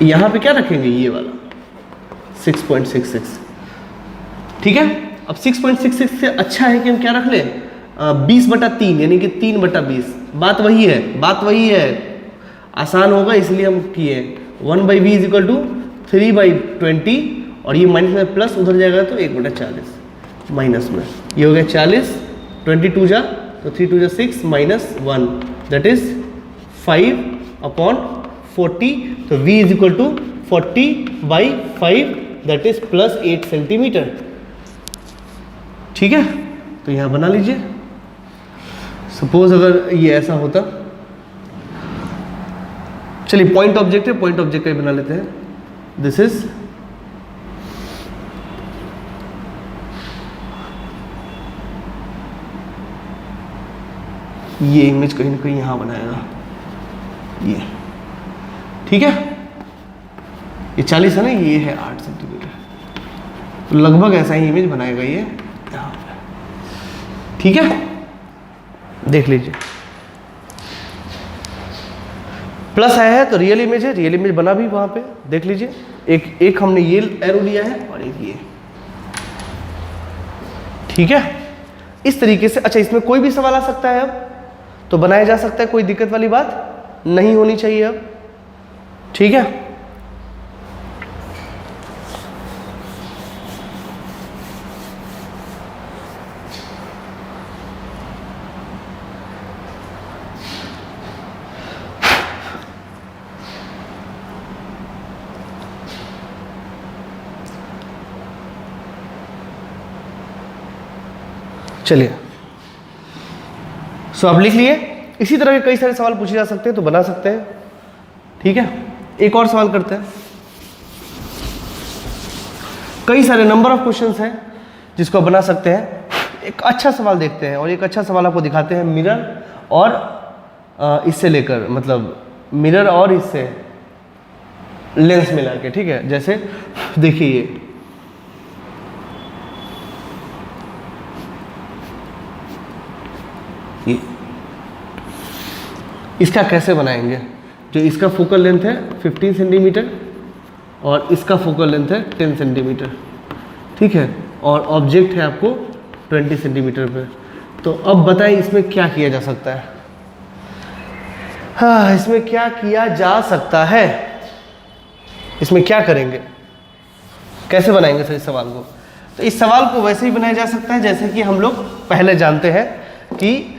यहाँ पे क्या रखेंगे, ये वाला 6.66। ठीक है, अब 6.66 से अच्छा है कि हम क्या रख लें, 20/3 यानी कि 3/20। बात वही है, आसान होगा इसलिए हम किए। 1/v = 3/20, और ये माइनस में प्लस उधर जाएगा तो 1/40। माइनस में, ये हो गया 40, 22 जा तो 3 2 जा 6 -1 दैट इज 5/40। तो v is equal to 40/5 that is +8 centimetre. ठीक है, तो यहां बना लीजिए। सपोज अगर ये ऐसा होता, चलिए पॉइंट ऑब्जेक्ट है, पॉइंट ऑब्जेक्ट का ही बना लेते हैं। दिस इज ये इमेज कहीं ना कहीं यहां बनाएगा ये। ठीक है, ये 40 है ना, ये है 8 सेंटीमीटर, तो लगभग ऐसा ही इमेज बनाएगा ये यहाँ पे। ठीक है, देख लीजिए प्लस आया है तो रियल इमेज है, रियल इमेज बना भी वहां पे, देख लीजिए। एक हमने ये एरो लिया है और एक ये। ठीक है, इस तरीके से। अच्छा, इसमें कोई भी सवाल आ सकता है, अब तो बनाया जा सकता है, कोई दिक्कत वाली बात नहीं होनी चाहिए अब। ठीक है, चलिए। सो आप लिख लिए। इसी तरह के कई सारे सवाल पूछे जा सकते हैं, तो बना सकते हैं। ठीक है, एक और सवाल करते हैं। कई सारे नंबर ऑफ क्वेश्चंस हैं जिसको बना सकते हैं। एक अच्छा सवाल देखते हैं, और एक अच्छा सवाल आपको दिखाते हैं मिरर और इससे लेकर, मतलब मिरर और इससे लेंस मिला के। ठीक है, जैसे देखिए ये इसका कैसे बनाएंगे। जो इसका फोकल लेंथ है 15 सेंटीमीटर और इसका फोकल लेंथ है 10 सेंटीमीटर। ठीक है, और ऑब्जेक्ट है आपको 20 सेंटीमीटर पे। तो अब बताएं इसमें क्या किया जा सकता है। हाँ, इसमें क्या किया जा सकता है, इसमें क्या करेंगे, कैसे बनाएंगे सर इस सवाल को। तो इस सवाल को वैसे ही बनाया जा सकता है जैसे कि हम लोग पहले जानते हैं कि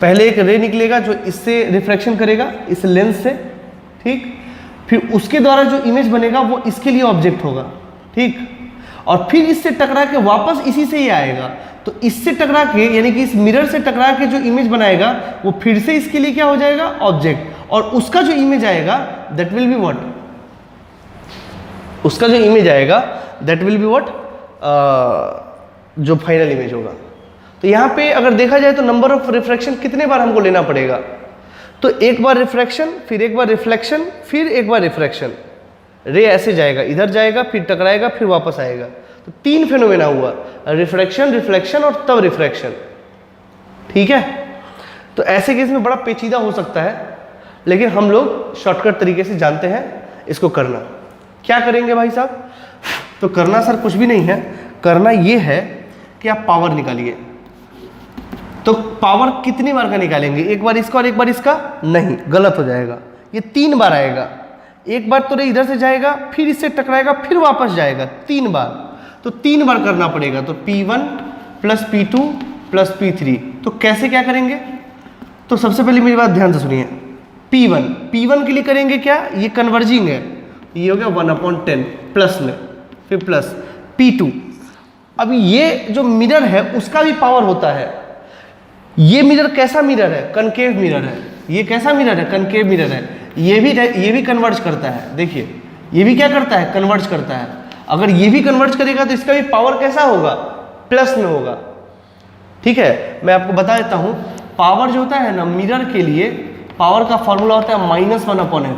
पहले एक रे निकलेगा जो इससे रिफ्रैक्शन करेगा इस लेंस से। ठीक, फिर उसके द्वारा जो इमेज बनेगा वो इसके लिए ऑब्जेक्ट होगा। ठीक, और फिर इससे टकरा के वापस इसी से ही आएगा। तो इससे टकरा के, यानी कि इस मिरर से टकरा के जो इमेज बनाएगा वो फिर से इसके लिए क्या हो जाएगा, ऑब्जेक्ट। और उसका जो इमेज आएगा दैट विल बी व्हाट, उसका जो इमेज आएगा दैट विल बी व्हाट, जो फाइनल इमेज होगा। तो यहाँ पे अगर देखा जाए तो नंबर ऑफ रिफ्रैक्शन कितने बार हमको लेना पड़ेगा। तो एक बार रिफ्रैक्शन, फिर एक बार रिफ्लेक्शन, फिर एक बार रिफ्रैक्शन। रे ऐसे जाएगा, इधर जाएगा, फिर टकराएगा, फिर वापस आएगा। तो 3 फेनोमेना हुआ, रिफ्रैक्शन, रिफ्लेक्शन और तब रिफ्रैक्शन। ठीक है, तो ऐसे केस में बड़ा पेचीदा हो सकता है, लेकिन हम लोग शॉर्टकट तरीके से जानते हैं इसको करना। क्या करेंगे भाई साहब, तो करना सर कुछ भी नहीं है, करना ये है कि आप पावर निकालिए। तो पावर कितनी बार का निकालेंगे, एक बार इसका और एक बार इसका, नहीं, गलत हो जाएगा। ये 3 बार आएगा। एक बार तो रे इधर से जाएगा, फिर इससे टकराएगा, फिर वापस जाएगा, 3 बार। तो 3 बार करना पड़ेगा। तो P1 + P2 + P3। तो कैसे क्या करेंगे, तो सबसे पहले मेरी बात ध्यान से सुनिए। P1 के लिए करेंगे क्या, ये कन्वर्जिंग है, ये हो गया 1/10 प्लस में, फिर प्लस P2। अब ये जो मिरर है उसका भी पावर होता है। ये मिरर कैसा मिरर है, कनकेव मिरर है। ये कैसा मिरर है, कनकेव मिरर है। ये भी कन्वर्ज करता है। देखिए ये भी क्या करता है, कन्वर्ज करता है। अगर ये भी कन्वर्ज करेगा तो इसका भी पावर कैसा होगा, प्लस में होगा। ठीक है, मैं आपको बता देता हूं, पावर जो होता है ना मिरर के लिए, पावर का फॉर्मूला होता है -1/f।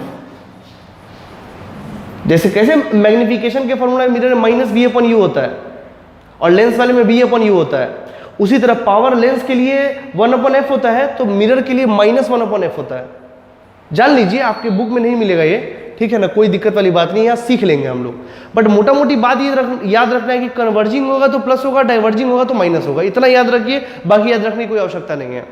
जैसे कैसे मैग्निफिकेशन के फॉर्मूला मिरर में -v/u होता है और लेंस वाले में v/u होता है, उसी तरह पावर लेंस के लिए 1/f होता है, तो मिरर के लिए -1/f होता है। जान लीजिए, आपके बुक में नहीं मिलेगा ये, ठीक है ना, कोई दिक्कत वाली बात नहीं, यहाँ सीख लेंगे हम लोग। बट मोटा मोटी बात ये याद रखना है कि कन्वर्जिंग होगा तो प्लस होगा, डाइवर्जिंग होगा तो माइनस होगा। इतना याद रखिए, बाकी याद रखने की कोई आवश्यकता नहीं है।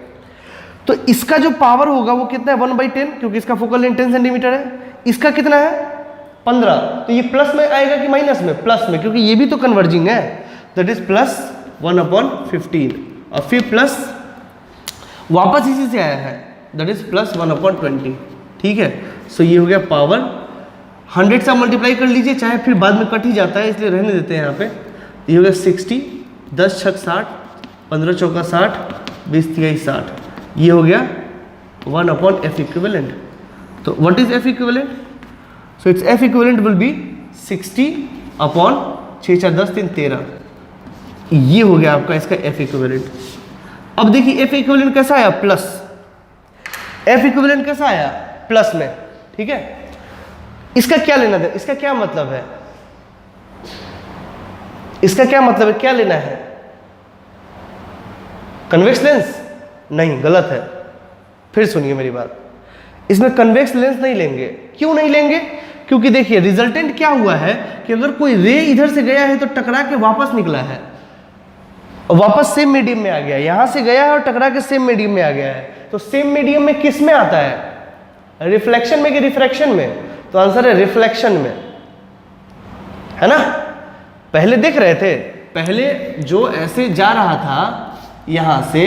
तो इसका जो पावर होगा वो कितना है, 1/10, क्योंकि इसका फोकल लेंथ 10 सेंटीमीटर है। इसका कितना है, 15। तो ये प्लस में आएगा कि माइनस में, प्लस में, क्योंकि ये भी तो कन्वर्जिंग है। दैट इज प्लस 1/15 और फिर प्लस वापस इसी से आया है दैट इज प्लस 1/20। ठीक है, सो ये हो गया पावर। 100 से मल्टीप्लाई कर लीजिए, चाहे फिर बाद में कट ही जाता है इसलिए रहने देते हैं यहाँ पे। ये हो गया 60, 10 छक 60, 15 चौका 60, 20 तिहाई 60। ये हो गया 1/f इक्विवेलेंट। तो what is f equivalent? So it's f equivalent will be 60/6 4 10 3 13। ये हो गया आपका इसका f इक्विवेलेंट। अब देखिए f इक्विवेलेंट कैसा आया? प्लस। f इक्विवेलेंट कैसा आया? प्लस में। ठीक है, इसका क्या लेना है? इसका क्या मतलब है? इसका क्या मतलब है? क्या लेना है? Convex lens? नहीं, गलत है। फिर सुनिए मेरी बात, इसमें कन्वेक्स लेंस नहीं लेंगे। क्यों नहीं लेंगे? क्योंकि देखिए रिजल्टेंट क्या हुआ है कि अगर कोई रे इधर से गया है तो टकरा के वापस निकला है और वापस सेम मीडियम में आ गया, यहां से गया है और टकरा के सेम मीडियम में आ गया है। तो सेम मीडियम में किस में आता है? रिफ्लेक्शन में कि रिफ्रैक्शन में? तो आंसर है रिफ्लेक्शन में, है ना। पहले देख रहे थे, पहले जो ऐसे जा रहा था यहां से,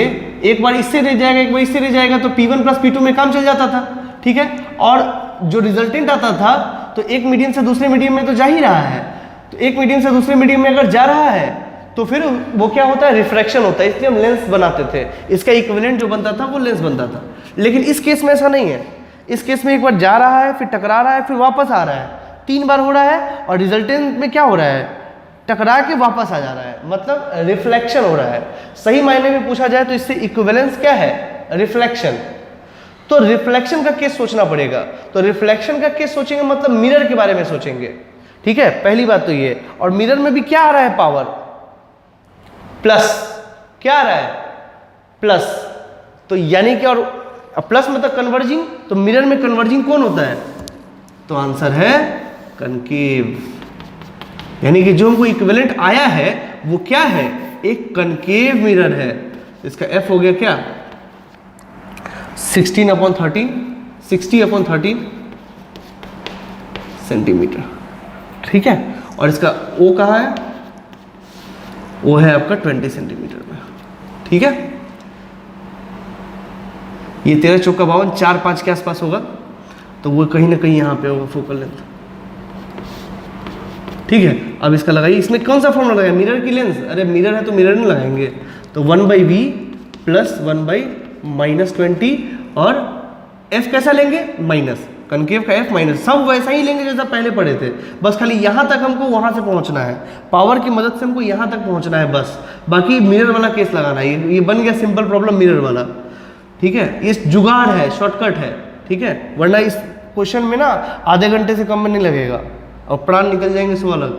एक बार इससे रह जाएगा एक बार इससे रह जाएगा तो P1 + P2 में काम चल जाता था। ठीक है, और जो रिजल्टेंट आता था तो एक मीडियम से दूसरे मीडियम में तो जा ही रहा है, तो एक मीडियम से दूसरे मीडियम में अगर जा रहा है तो फिर वो क्या होता है? रिफ्रैक्शन होता है। इसलिए हम लेंस बनाते थे, इसका इक्विवेलेंट जो बनता था वो लेंस बनता था। लेकिन इस केस में ऐसा नहीं है। इस केस में एक बार जा रहा है, फिर टकरा रहा है, फिर वापस आ रहा है, 3 बार हो रहा है और रिजल्टेंट में क्या हो रहा है? टकरा के वापस आ जा रहा है, मतलब रिफ्लेक्शन हो रहा है। सही मायने में पूछा जाए तो इससे इक्विवेलेंस क्या है? रिफ्लेक्शन। तो रिफ्लेक्शन का केस सोचना पड़ेगा। तो रिफ्लेक्शन का केस सोचेंगे मतलब मिरर के बारे में सोचेंगे। ठीक है, पहली बात तो ये। और मिरर में भी क्या आ रहा है? Power plus. क्या आ रहा है? प्लस। तो यानी कि और प्लस मतलब कन्वर्जिंग, तो मिरर में कन्वर्जिंग कौन होता है? तो आंसर है कनकेव। यानी कि जो हमको इक्विवेलेंट आया है वो क्या है? एक कनकेव मिरर है। इसका f हो गया क्या? 16/13 60/13 सेंटीमीटर। ठीक है, और इसका O कहाँ है? वो है आपका 20 सेंटीमीटर में। ठीक है, ये 13 चौका 52 4 5 के आसपास होगा, तो वो कहीं ना कहीं यहाँ पे होगा फोकल लेंथ। ठीक है, अब इसका लगाइए। इसमें कौन सा फॉर्मूला लगाएंगे? मिरर की लेंस। अरे मिरर है तो मिरर नहीं लगाएंगे, तो 1/v + 1/-20 और f कैसा लेंगे? माइनस। कनकेव का f माइनस। सब वैसा ही लेंगे जैसा पहले पढ़े थे, बस खाली यहाँ तक हमको वहाँ से पहुँचना है। पावर की मदद से हमको यहाँ तक पहुँचना है बस। बाकी मिरर वाला केस लगाना है। ये बन गया सिंपल प्रॉब्लम मिरर वाला। ठीक है, ये जुगाड़ है, शॉर्टकट है। ठीक है, वरना इस क्वेश्चन में ना आधे घंटे से कम में नहीं लगेगा और प्राण निकल जाएंगे सो अलग।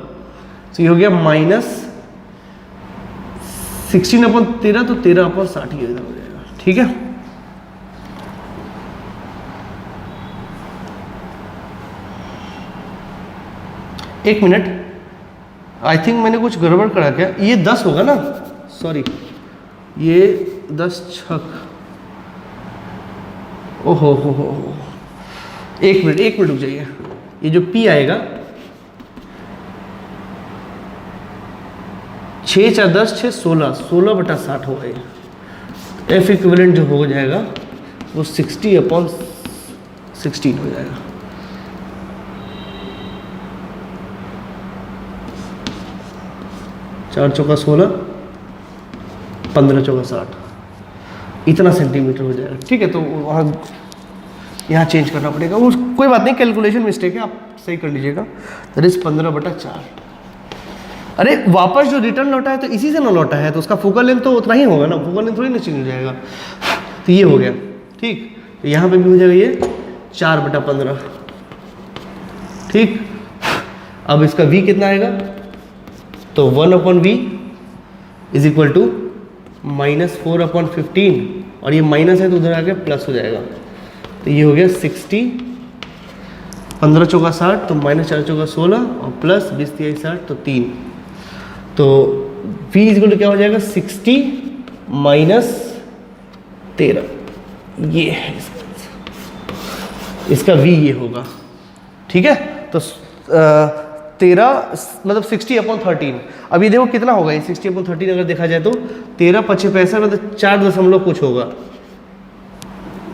तो ये हो गया -16/13 तो 13/60 ये हो जाएगा। ठीक है, एक मिनट, आई थिंक मैंने कुछ गड़बड़ करा क्या? ये 10 होगा ना? सॉरी, ये 10 छक। ओहो हो, एक मिनट रुक जाइए। ये जो P आएगा 6 4 10 6 16 16/60 होगा। ये f इक्विवेलेंट जो हो जाएगा वो 60/16 हो जाएगा। चार चौका 16 15 चौका 60 इतना सेंटीमीटर हो जाएगा। ठीक है, तो वहाँ यहाँ चेंज करना पड़ेगा, वो कोई बात नहीं, कैलकुलेशन मिस्टेक है, आप सही कर लीजिएगा। That is 15/4। अरे वापस जो रिटर्न लौटा है तो इसी से ना लौटा है, तो उसका फोकल लेंथ तो उतना ही होगा ना, फोकल लेंथ थोड़ी ना चेंज हो जाएगा। तो ये हो गया। ठीक, तो यहाँ पे भी हो जाएगा ये 4/15। ठीक, अब इसका v कितना आएगा? तो 1/v इज इक्वल टू -4/15 और ये माइनस है तो उधर आके प्लस हो जाएगा। तो ये हो गया 60, 15 चौका 60 तो -4 चौका 16 और प्लस 20 तिहाई 60 तो 3। तो v इज इक्वल टू क्या हो जाएगा? 60 - 13। ये है इसका v, ये होगा। ठीक है, तो 13 मतलब 60/13। अब ये देखो कितना होगा ये 60/13 अगर देखा जाए तो 13 5 65 मतलब 4 दशमलव कुछ होगा।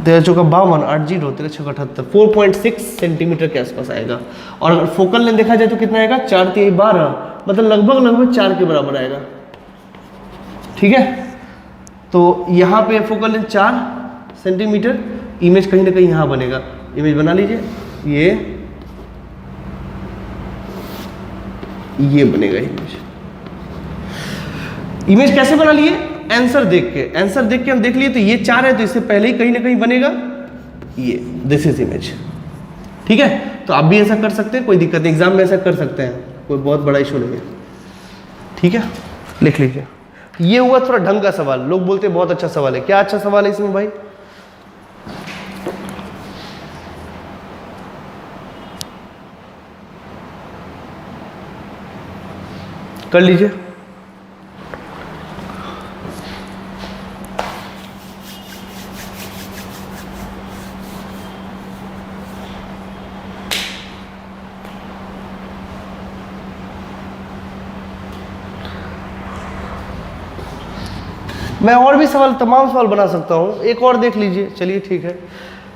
13 चौका 52, 8 0, 13 6 78, 4.6 सेंटीमीटर के आसपास आएगा। और अगर फोकल लेंथ देखा जाए तो कितना आएगा, 4 3 12, मतलब लगभग 4 के बराबर आएगा। ठीक है, तो यहाँ पे फोकल लेंथ 4 सेंटीमीटर, इमेज कहीं ना कहीं यहाँ बनेगा। इमेज बना लीजिए, ये बनेगा इमेज। इमेज कैसे बना लिए, आंसर देख के, आंसर देख के हम देख लिए तो ये 4 है तो इससे पहले ही कहीं ना कहीं बनेगा ये, दिस इज इमेज। ठीक है, तो आप भी ऐसा कर सकते हैं, कोई दिक्कत नहीं, एग्जाम में ऐसा कर सकते हैं, कोई बहुत बड़ा इशू नहीं है। ठीक है, लिख लीजिए। ये हुआ थोड़ा ढंग का सवाल, लोग बोलते हैं बहुत अच्छा सवाल है। क्या अच्छा सवाल है इसमें भाई, कर लीजिए। मैं और भी सवाल, तमाम सवाल बना सकता हूँ, एक और देख लीजिए। चलिए ठीक है,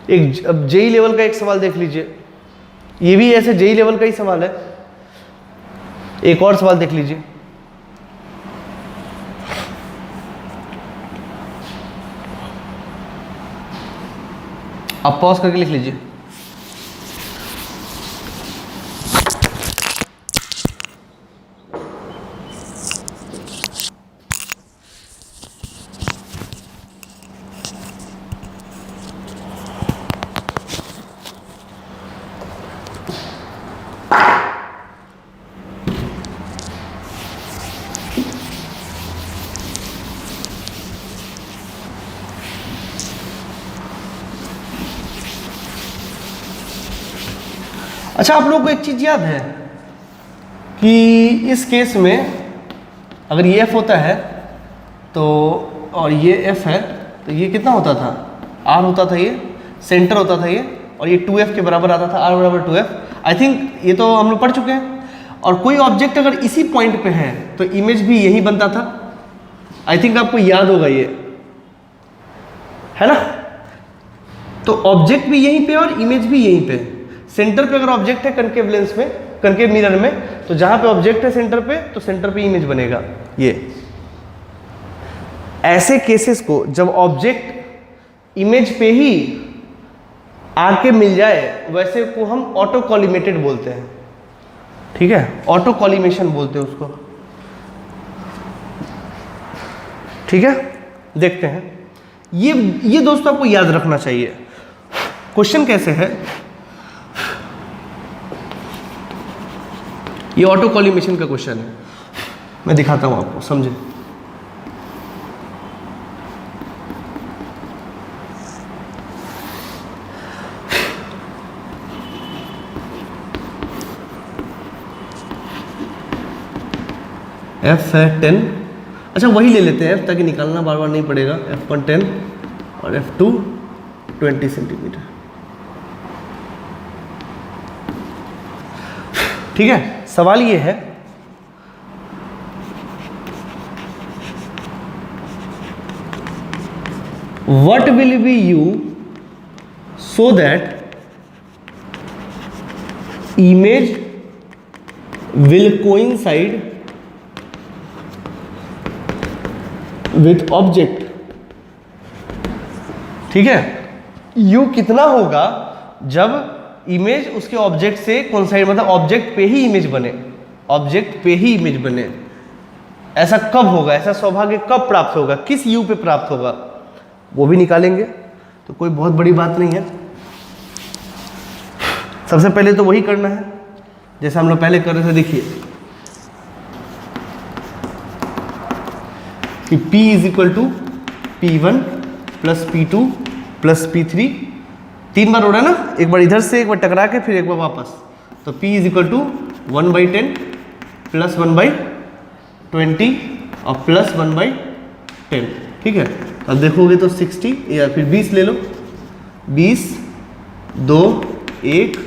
एक अब जेई लेवल का एक सवाल देख लीजिए, ये भी ऐसे जेई लेवल का ही सवाल है। एक और सवाल देख लीजिए, आप पॉज करके लिख लीजिए। अच्छा, आप लोगों को एक चीज याद है कि इस केस में अगर ये f होता है तो, और ये f है तो ये कितना होता था, r होता था, ये सेंटर होता था ये, और ये 2f के बराबर आता था, r बराबर 2f। आई थिंक ये तो हम लोग पढ़ चुके हैं। और कोई ऑब्जेक्ट अगर इसी पॉइंट पे है तो इमेज भी यही बनता था। आई थिंक आपको याद होगा ये, है ना। तो ऑब्जेक्ट भी यहीं पे और इमेज भी यहीं पे। सेंटर पे अगर ऑब्जेक्ट है कनकेव लेंस में, कनकेव मिरर में, तो जहां पे ऑब्जेक्ट है सेंटर पे तो सेंटर पे इमेज बनेगा। ये ऐसे केसेस को जब ऑब्जेक्ट इमेज पे ही आके मिल जाए वैसे को हम ऑटो कॉलिमेटेड बोलते हैं। ठीक है, ऑटो कॉलिमेशन बोलते हैं उसको। ठीक है, देखते हैं। ये दोस्तों आपको याद रखना चाहिए। क्वेश्चन कैसे है, ये ऑटो कॉलिमेशन का क्वेश्चन है, मैं दिखाता हूं आपको, समझे। F है 10, अच्छा वही ले लेते हैं F, ताकि निकालना बार बार नहीं पड़ेगा। F1 10 और F2 20 सेंटीमीटर। ठीक है, सवाल ये है what will be u so that image will coincide with object। ठीक है, u कितना होगा जब इमेज उसके ऑब्जेक्ट से कोइंसाइड, मतलब ऑब्जेक्ट पे ही इमेज बने, ऑब्जेक्ट पे ही इमेज बने। ऐसा कब होगा, ऐसा सौभाग्य कब प्राप्त होगा, किस यू पे प्राप्त होगा, वो भी निकालेंगे। तो कोई बहुत बड़ी बात नहीं है। सबसे पहले तो वही करना है जैसे हम लोग पहले कर रहे थे। देखिए कि P = P1 + P2 + P3, 3 बार हो रहा है ना, एक बार इधर से, एक बार टकरा के, फिर एक बार वापस। तो P = 1/10 + 1/20 और +1/10। ठीक है, अब देखोगे तो 60 या फिर 20 ले लो, 20 2 1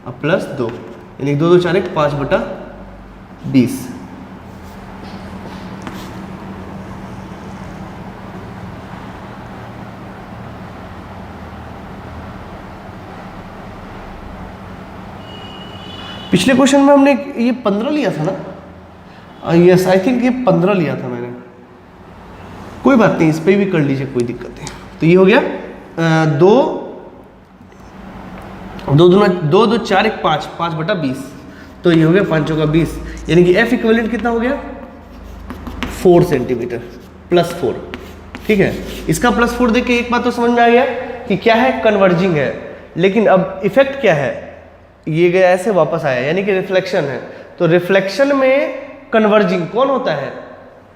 और +2, यानी 2 2 4 1 5/10। 20। पिछले क्वेश्चन में हमने ये 15 लिया था ना, यस आई थिंक ये 15 लिया था मैंने, कोई बात नहीं, इस पे भी कर लीजिए, कोई दिक्कत नहीं। तो ये हो गया 2 2 2 2 4 1 5 5/20, तो ये हो गया 5 का 20, यानी कि F इक्विवेलेंट कितना हो गया 4 सेंटीमीटर +4। ठीक है, इसका +4 देख के एक बात तो समझ में आ गया कि क्या है, कन्वर्जिंग है। लेकिन अब इफेक्ट क्या है, ये गया ऐसे वापस आया, यानी कि रिफ्लेक्शन है। तो रिफ्लेक्शन में कन्वर्जिंग कौन होता है,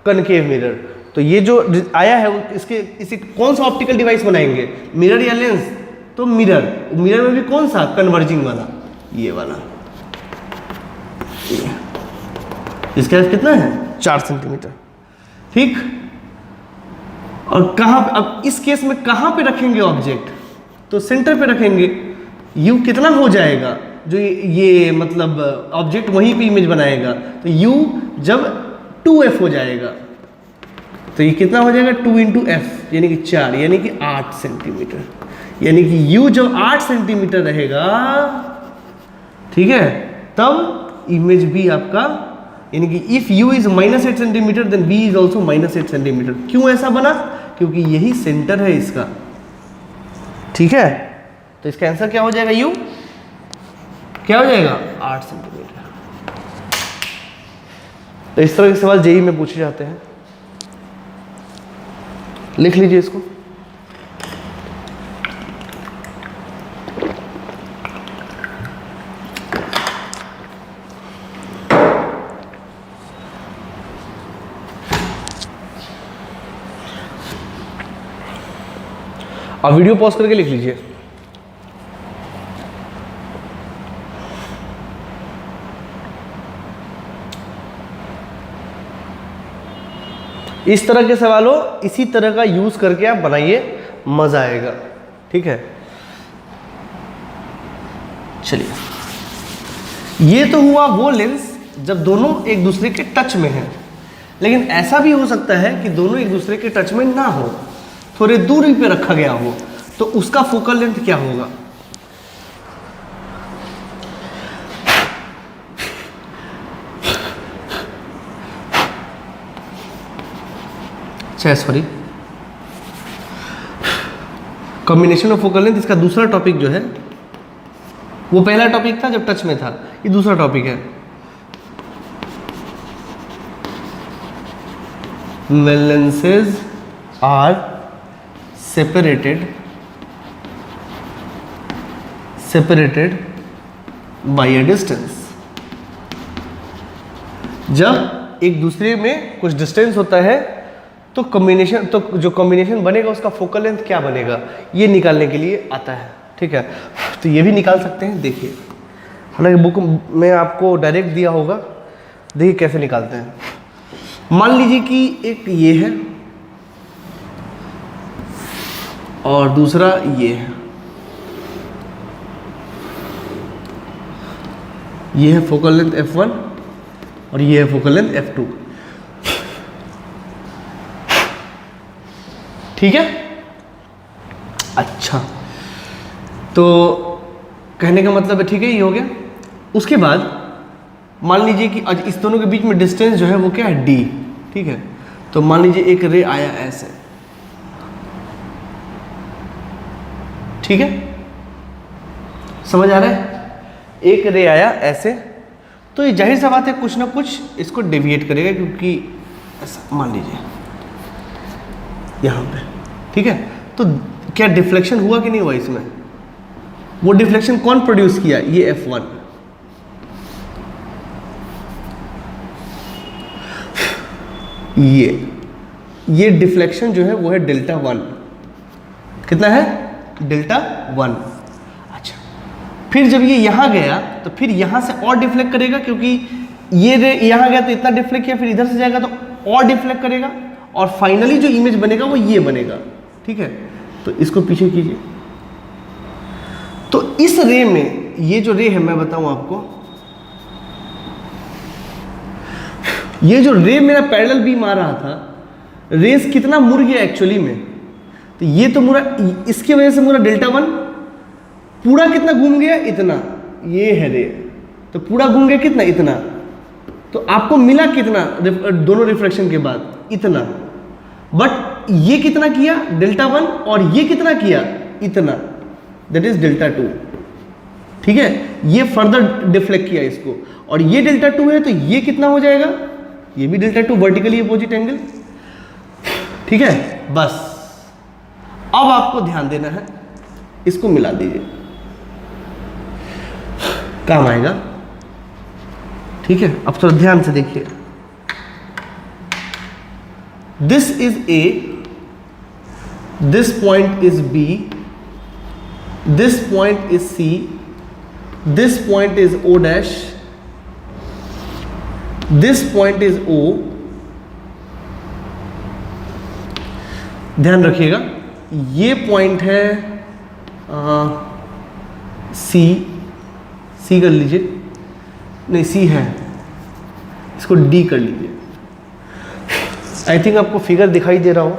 कनकेव मिरर। तो ये जो आया है इसके इसे कौन सा ऑप्टिकल डिवाइस बनाएंगे, मिरर या लेंस, तो मिरर, मिरर में भी कौन सा, कन्वर्जिंग वाला, ये वाला। इसका F कितना है 4 सेंटीमीटर। ठीक, और कहाँ, अब इस केस में कहाँ पे रखेंगे ऑब्जेक्ट, तो सेंटर पे रखेंगे। U कितना हो जाएगा, जो ये मतलब ऑब्जेक्ट वहीं पे इमेज बनाएगा, तो U जब 2F हो जाएगा, तो ये कितना हो जाएगा 2 × F, यानी कि 4, यानी कि 8 सेंटीमीटर। यानी कि U जब 8 सेंटीमीटर रहेगा, ठीक है, तब इमेज भी आपका, यानी कि if U is -8 centimetre then V is also -8 centimetre. क्यों ऐसा बना, क्योंकि यही सेंटर है इसका। ठीक है, तो इसका आंसर क्या हो जाएगा, U क्या हो जाएगा 8 सेंटीमीटर। तो इस तरह के सवाल जेईई में पूछे जाते हैं, लिख लीजिए इसको। अब वीडियो पॉज करके लिख लीजिए। इस तरह के सवालों इसी तरह का यूज करके आप बनाइए, मजा आएगा। ठीक है, चलिए, ये तो हुआ वो लेंस जब दोनों एक दूसरे के टच में हैं। लेकिन ऐसा भी हो सकता है कि दोनों एक दूसरे के टच में ना हो, थोड़े दूरी पे रखा गया हो, तो उसका फोकल लेंथ क्या होगा। Sorry, combination of focal length, इसका दूसरा टॉपिक जो है, वो पहला टॉपिक था जब टच में था, ये दूसरा टॉपिक है। when lenses are separated by a distance, जब एक दूसरे में कुछ डिस्टेंस होता है तो कॉम्बिनेशन, तो जो कॉम्बिनेशन बनेगा उसका फोकल लेंथ क्या बनेगा, ये निकालने के लिए आता है। ठीक है, तो ये भी निकाल सकते हैं। देखिए, हालांकि बुक में आपको डायरेक्ट दिया होगा, देखिए कैसे निकालते हैं। मान लीजिए कि एक ये है और दूसरा ये है, ये है फोकल लेंथ f1 और ये है फोकल लेंथ f2। ठीक है, अच्छा, तो कहने का मतलब है, ठीक है, ये हो गया। उसके बाद मान लीजिए कि आज इस दोनों के बीच में डिस्टेंस जो है वो क्या है, d। ठीक है, तो मान लीजिए एक रे आया ऐसे, ठीक है, समझ आ रहा है, एक रे आया ऐसे, तो ये जाहिर सा बात है कुछ ना कुछ इसको डेविएट करेगा, क्योंकि ऐसा मान लीजिए यहाँ पे, ठीक है। तो क्या डिफ्लेक्शन हुआ कि नहीं हुआ इसमें, वो डिफ्लेक्शन कौन प्रोड्यूस किया, ये F1। ये डिफ्लेक्शन जो है वो है डेल्टा1। कितना है, डेल्टा1। अच्छा, फिर जब ये यहाँ गया तो फिर यहाँ से और डिफ्लेक्ट करेगा, क्योंकि ये रे यहाँ गया तो इतना डिफ्लेक्ट किया, फिर इधर से जाएगा तो और डिफ्लेक्ट करेगा, और फाइनली जो इमेज बनेगा वो ये बनेगा। ठीक है, तो इसको पीछे कीजिए। तो इस रे में, ये जो रे है मैं बताऊं आपको, ये जो रे मेरा पैरेलल बीम आ रहा था, रेस कितना मुड़ गया एक्चुअली में, तो ये तो पूरा इसकी वजह से पूरा डेल्टा वन पूरा कितना घूम गया, इतना, ये है रे, तो पूरा घूम गया कितना, इतना, तो आपको मिला कितना दोनों रिफ्लेक्शन के बाद, इतना, बट ये कितना किया डेल्टा वन और ये कितना किया, इतना, दैट इज डेल्टा टू। ठीक है, ये फर्दर डिफ्लेक्ट किया इसको, और ये डेल्टा टू है तो ये कितना हो जाएगा, ये भी delta two, vertically opposite angle. ठीक है, बस अब आपको ध्यान देना है, इसको मिला दीजिए, काम आएगा। ठीक है, अब थोड़ा ध्यान से देखिए, this is A, this point is B, this point is C, this point is O dash, this point is O. ध्यान रखिएगा, ये पॉइंट है सी, सी कर लीजिए, नहीं सी है, इसको डी कर लीजिए। आई थिंक आपको फिगर दिखाई दे रहा हो,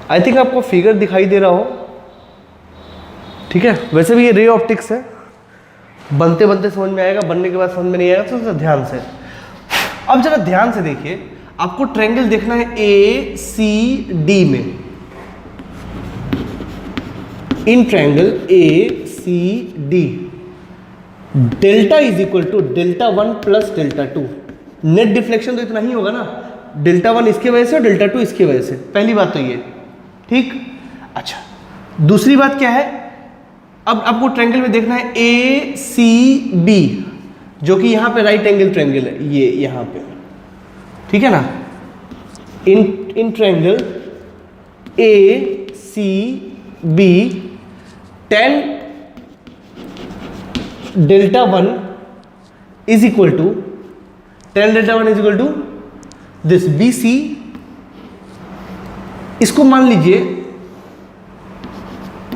आई थिंक आपको फिगर दिखाई दे रहा हो। ठीक है, वैसे भी ये रे ऑप्टिक्स है, बनते बनते समझ में आएगा, बनने के बाद समझ में नहीं आएगा, तो ध्यान से। अब जरा ध्यान से देखिए, आपको ट्रायंगल देखना है ए सी डी में, in triangle A C D delta is equal to delta one plus delta two. Net deflection तो इतना ही होगा ना, डेल्टा वन इसकी वजह से और डेल्टा टू इसकी वजह से, पहली बात तो ये। ठीक, अच्छा, दूसरी बात क्या है, अब आपको ट्रायंगल में देखना है ए सी बी, जो कि यहां पे राइट एंगल ट्रायंगल है, ये यहां पे, ठीक है ना, in triangle A C B tan delta one is equal to, tan delta one is equal to this B C, इसको मान लीजिए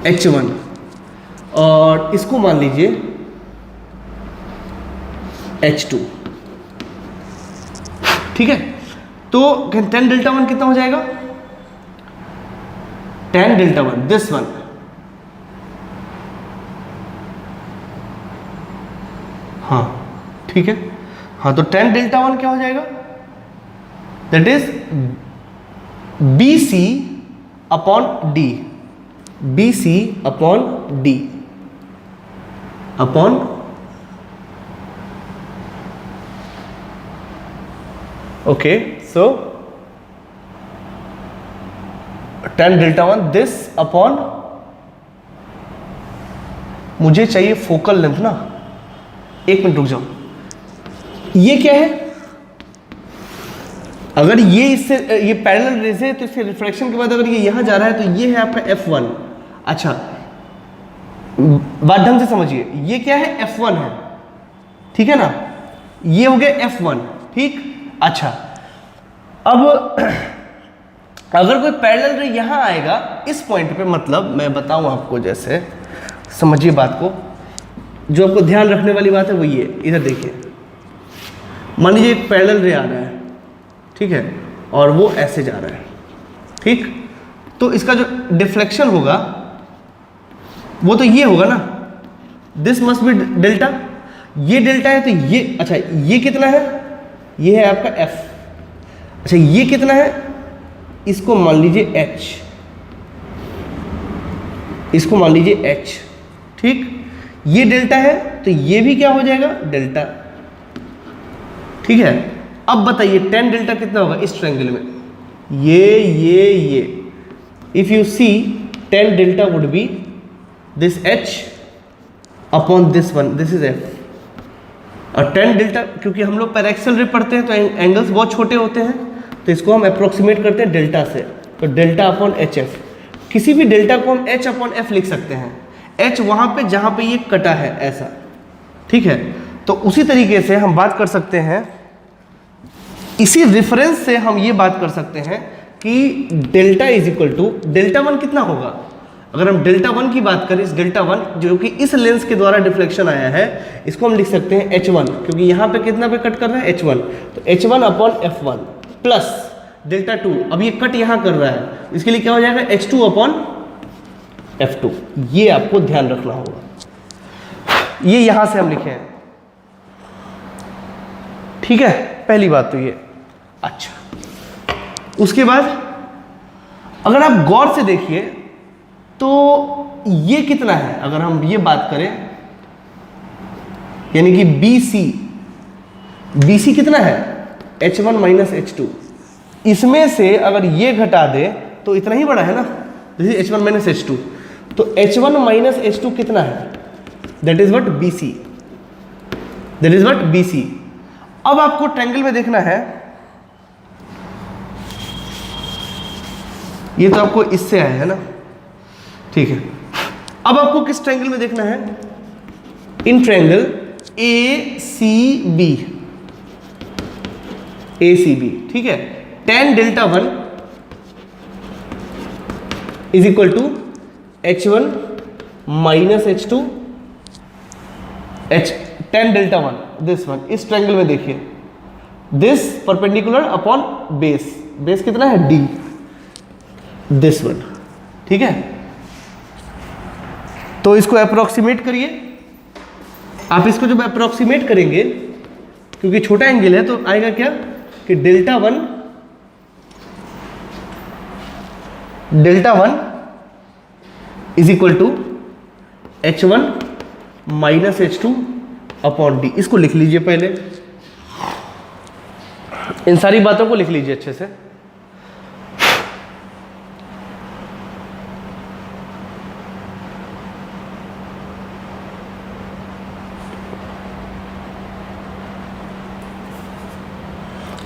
H1 और इसको मान लीजिए H2। ठीक है, तो tan डेल्टा वन कितना हो जाएगा, tan delta one this one, हाँ ठीक है, हाँ, तो tan डेल्टा वन क्या हो जाएगा, that is B C upon D, B C upon D upon okay, so tan delta one this upon, मुझे चाहिए फोकल लेंथ ना, एक मिनट रुक जाओ, ये क्या है, अगर ये इससे ये पैरेलल रेज है तो इसके रिफ्रैक्शन के बाद अगर ये यहां जा रहा है तो ये है आपका F1। अच्छा, बात ढंग से समझिए, ये क्या है, F1 है, ठीक है ना, ये हो गया F1। ठीक, अच्छा, अब अगर कोई पैरेलल रे यहां आएगा इस पॉइंट पे, मतलब मैं बताऊं आपको, जैसे समझिए बात को, जो आपको ध्यान रखने वाली बात है वो ये, इधर देखिए, मान लीजिए एक पैरेलल रे आ रहा है, ठीक है, और वो ऐसे जा रहा है, ठीक, तो इसका जो डिफ्लेक्शन होगा वो तो ये होगा ना, दिस मस्ट बी डेल्टा, ये डेल्टा है तो ये, अच्छा ये कितना है, ये है आपका F, अच्छा ये कितना है, इसको मान लीजिए H, इसको मान लीजिए H, ठीक, ये डेल्टा है तो ये भी क्या हो जाएगा, डेल्टा। ठीक है, अब बताइए tan डेल्टा कितना होगा इस ट्रायंगल में, ये if you see tan delta would be this H upon this one, this is F, और tan डेल्टा, क्योंकि हम लोग पैराक्सल रे पढ़ते हैं तो एंगल्स बहुत छोटे होते हैं, तो इसको हम अप्रोक्सीमेट करते हैं डेल्टा से, तो डेल्टा अपॉन HF, किसी भी डेल्टा को हम H अपॉन F लिख सकते हैं। H वहां पे जहां पे ये कटा है ऐसा, ठीक है। तो उसी तरीके से हम बात कर सकते हैं, इसी रेफरेंस से हम ये बात कर सकते हैं कि delta is equal to delta one कितना होगा। अगर हम डेल्टा वन की बात करें, इस डेल्टा वन जो कि इस लेंस के द्वारा डिफ्लेक्शन आया है, इसको हम लिख सकते हैं H1, क्योंकि यहाँ पे कितना पे कट कर रहा है H1, तो H1 upon F1 plus delta to, अब ये कट यहाँ कर रहा है, इसके लिए क्या हो जाएगा H2 अपॉन F2। ये आपको ध्यान रखना होगा, ये यहां से हम लिखे हैं, ठीक है। पहली बात तो ये। अच्छा, उसके बाद अगर आप गौर से देखिए तो ये कितना है, अगर हम ये बात करें, यानी कि BC कितना है H1 माइनस H2, इसमें से अगर ये घटा दे तो इतना ही बड़ा है ना, this is H1 minus H2, तो H1 माइनस H2 कितना है, दैट इज व्हाट BC। अब आपको ट्रायंगल में देखना है, ये तो आपको इससे आया है ना, ठीक है। अब आपको किस ट्रायंगल में देखना है, इन ट्रायंगल ACB, ठीक है। tan delta one is equal to H1 minus H2 tan delta one, this one, इस ट्रायंगल में देखिए, दिस परपेंडिकुलर अपॉन बेस कितना है D, दिस वन, ठीक है। तो इसको अप्रोक्सीमेट करिए, आप इसको जब अप्रोक्सीमेट करेंगे, क्योंकि छोटा एंगल है, तो आएगा क्या कि delta one is equal to H1 minus H2 upon D। इसको लिख लीजिए, पहले इन सारी बातों को लिख लीजिए अच्छे से।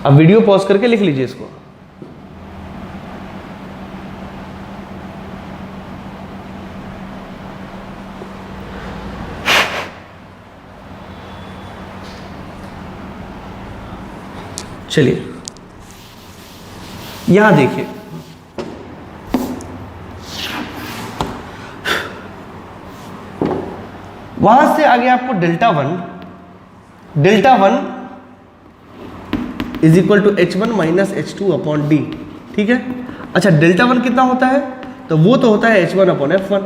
अब वीडियो पॉज करके लिख लीजिए इसको। चलिए यहां देखिए, वहां से आगे आपको delta one is equal to H1 minus H2 upon D, ठीक है। अच्छा, डेल्टा वन कितना होता है, तो वो तो होता है H1 अपॉन F1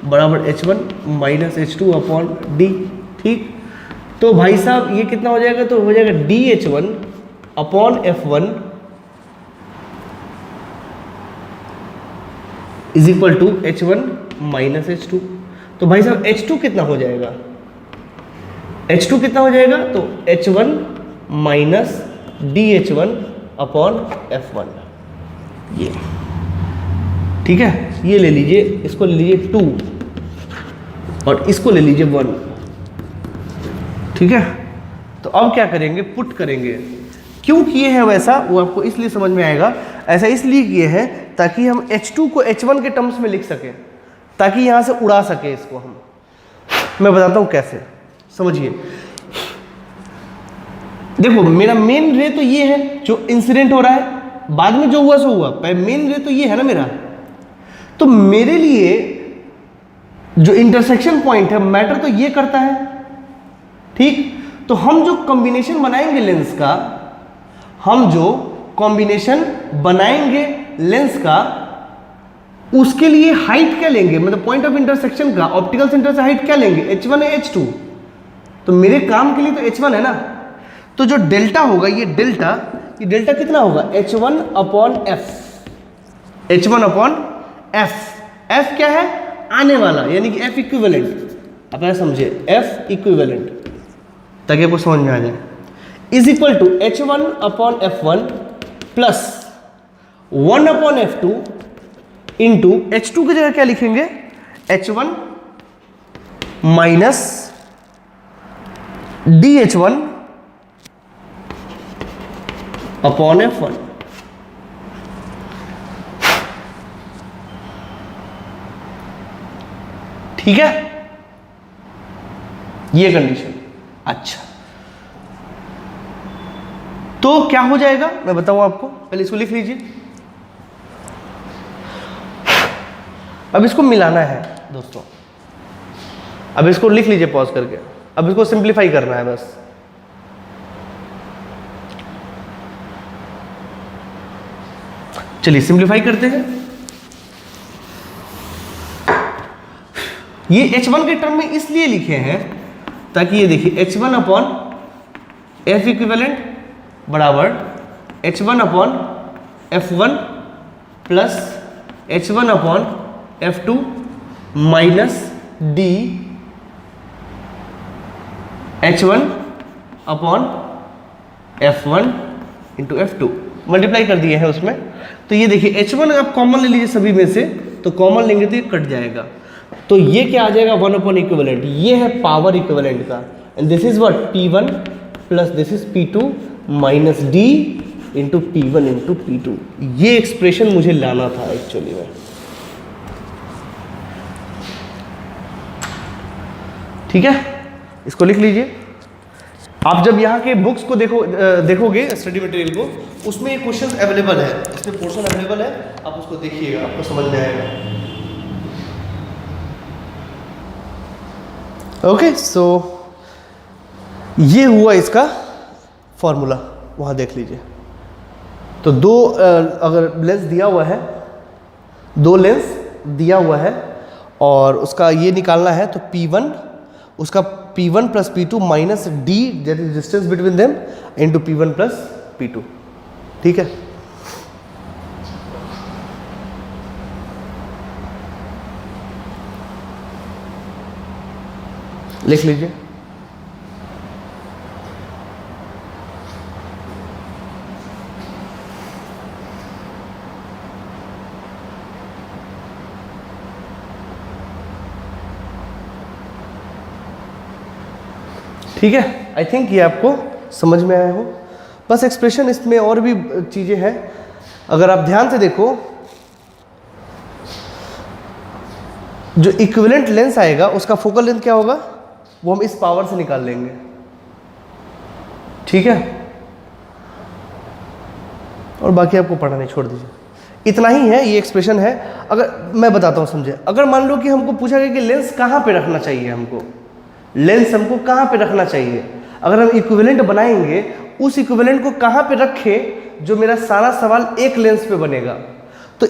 बराबर H1 minus H2 upon D, ठीक। तो भाई साहब ये कितना हो जाएगा, तो हो जाएगा DH1 upon F1 is equal to H1 minus H2। तो भाई साहब H2 कितना हो जाएगा, तो H1 minus DH1 upon F1, ये ठीक है। ये ले लीजिए, इसको ले लीजिए 2 और इसको ले लीजिए 1, ठीक है। तो अब क्या करेंगे, पुट करेंगे। क्यों किए हैं वैसा, वो आपको इसलिए समझ में आएगा। ऐसा इसलिए किए हैं ताकि हम H2 को H1 के टर्म्स में लिख सकें, ताकि यहां से उड़ा सके इसको हम। मैं बताता हूं कैसे, समझिए। देखो, मेरा मेन रे तो ये है जो इंसिडेंट हो रहा है, बाद में जो हुआ सो हुआ, मेन रे तो ये है ना मेरा। तो मेरे लिए जो इंटरसेक्शन पॉइंट है, मैटर तो ये करता है, ठीक। तो हम जो कॉम्बिनेशन बनाएंगे लेंस का, उसके लिए हाइट क्या लेंगे, मतलब पॉइंट ऑफ इंटरसेक्शन का, ऑप्टिकल सेंटर से हाइट क्या लेंगे, H1 या H2। तो मेरे काम के लिए तो H1 है ना। तो जो डेल्टा होगा, ये डेल्टा कितना होगा, H1 अपॉन F। F क्या है, आने वाला, यानी कि F इक्विवेलेंट। आप ऐसा समझिए, F इक्विवेलेंट, ताकि आपको समझ में आ जाए, is equal to H1 upon F1 plus 1 upon F2 into H2 की जगह क्या लिखेंगे, H1 minus DH1 upon F1। ठीक है, ये कंडीशन। अच्छा, तो क्या हो जाएगा मैं बताऊं आपको, पहले इसको लिख लीजिए। अब इसको मिलाना है दोस्तों, अब इसको लिख लीजिए पॉज करके, अब इसको सिंप्लीफाई करना है बस। चलिए सिंप्लीफाई करते हैं। ये H1 के टर्म में इसलिए लिखे हैं ताकि ये देखिए H1 अपॉन F इक्विवेलेंट बराबर H1 upon F1 plus H1 upon F2 minus D H1 upon F1 into F2 multiply कर दिए हैं उसमें। तो ये देखिए H1 आप कॉमन ले लीजिए सभी में से, तो कॉमन लेंगे तो ये कट जाएगा, तो ये क्या आ जाएगा 1 अपॉन इक्विवेलेंट, ये है पावर इक्विवेलेंट का, and this is what P1 plus this is P2 minus D into P1 into P2। ये एक्सप्रेशन मुझे लाना था एक्चुअली में, ठीक है, इसको लिख लीजिए। आप जब यहाँ के बुक्स को देखोगे स्टडी मटेरियल को, उसमें एक क्वेश्चन अवेलेबल है, इसमें पोर्शन अवेलेबल है, आप उसको देखिएगा, आपको समझ में आएगा। ओके, सो ये हुआ इसका फॉर्मूला, वहाँ देख लीजिए। तो दो अगर लेंस दिया हुआ है, दो लेंस दिया हुआ है और उसका ये निकालना है, तो P1 उसका P1 plus P2 minus D that is distance between them into P1 plus P2, ठीक है। लिख लीजिए। ठीक है, आई थिंक ये आपको समझ में आया हो। बस एक्सप्रेशन इसमें और भी चीज़ें हैं, अगर आप ध्यान से देखो, जो इक्विवेलेंट लेंस आएगा उसका फोकल लेंथ क्या होगा, वो हम इस पावर से निकाल लेंगे, ठीक है। और बाकी आपको पढ़ा नहीं, छोड़ दीजिए, इतना ही है, ये एक्सप्रेशन है। अगर मैं बताता हूँ समझे, अगर मान लो कि हमको पूछा गया कि लेंस कहाँ पे रखना चाहिए, हमको लेंस हमको कहाँ पे रखना चाहिए, अगर हम इक्विवेलेंट बनाएंगे उस इक्विवेलेंट को कहाँ पे रखें, जो मेरा सारा सवाल एक लेंस पे बनेगा। तो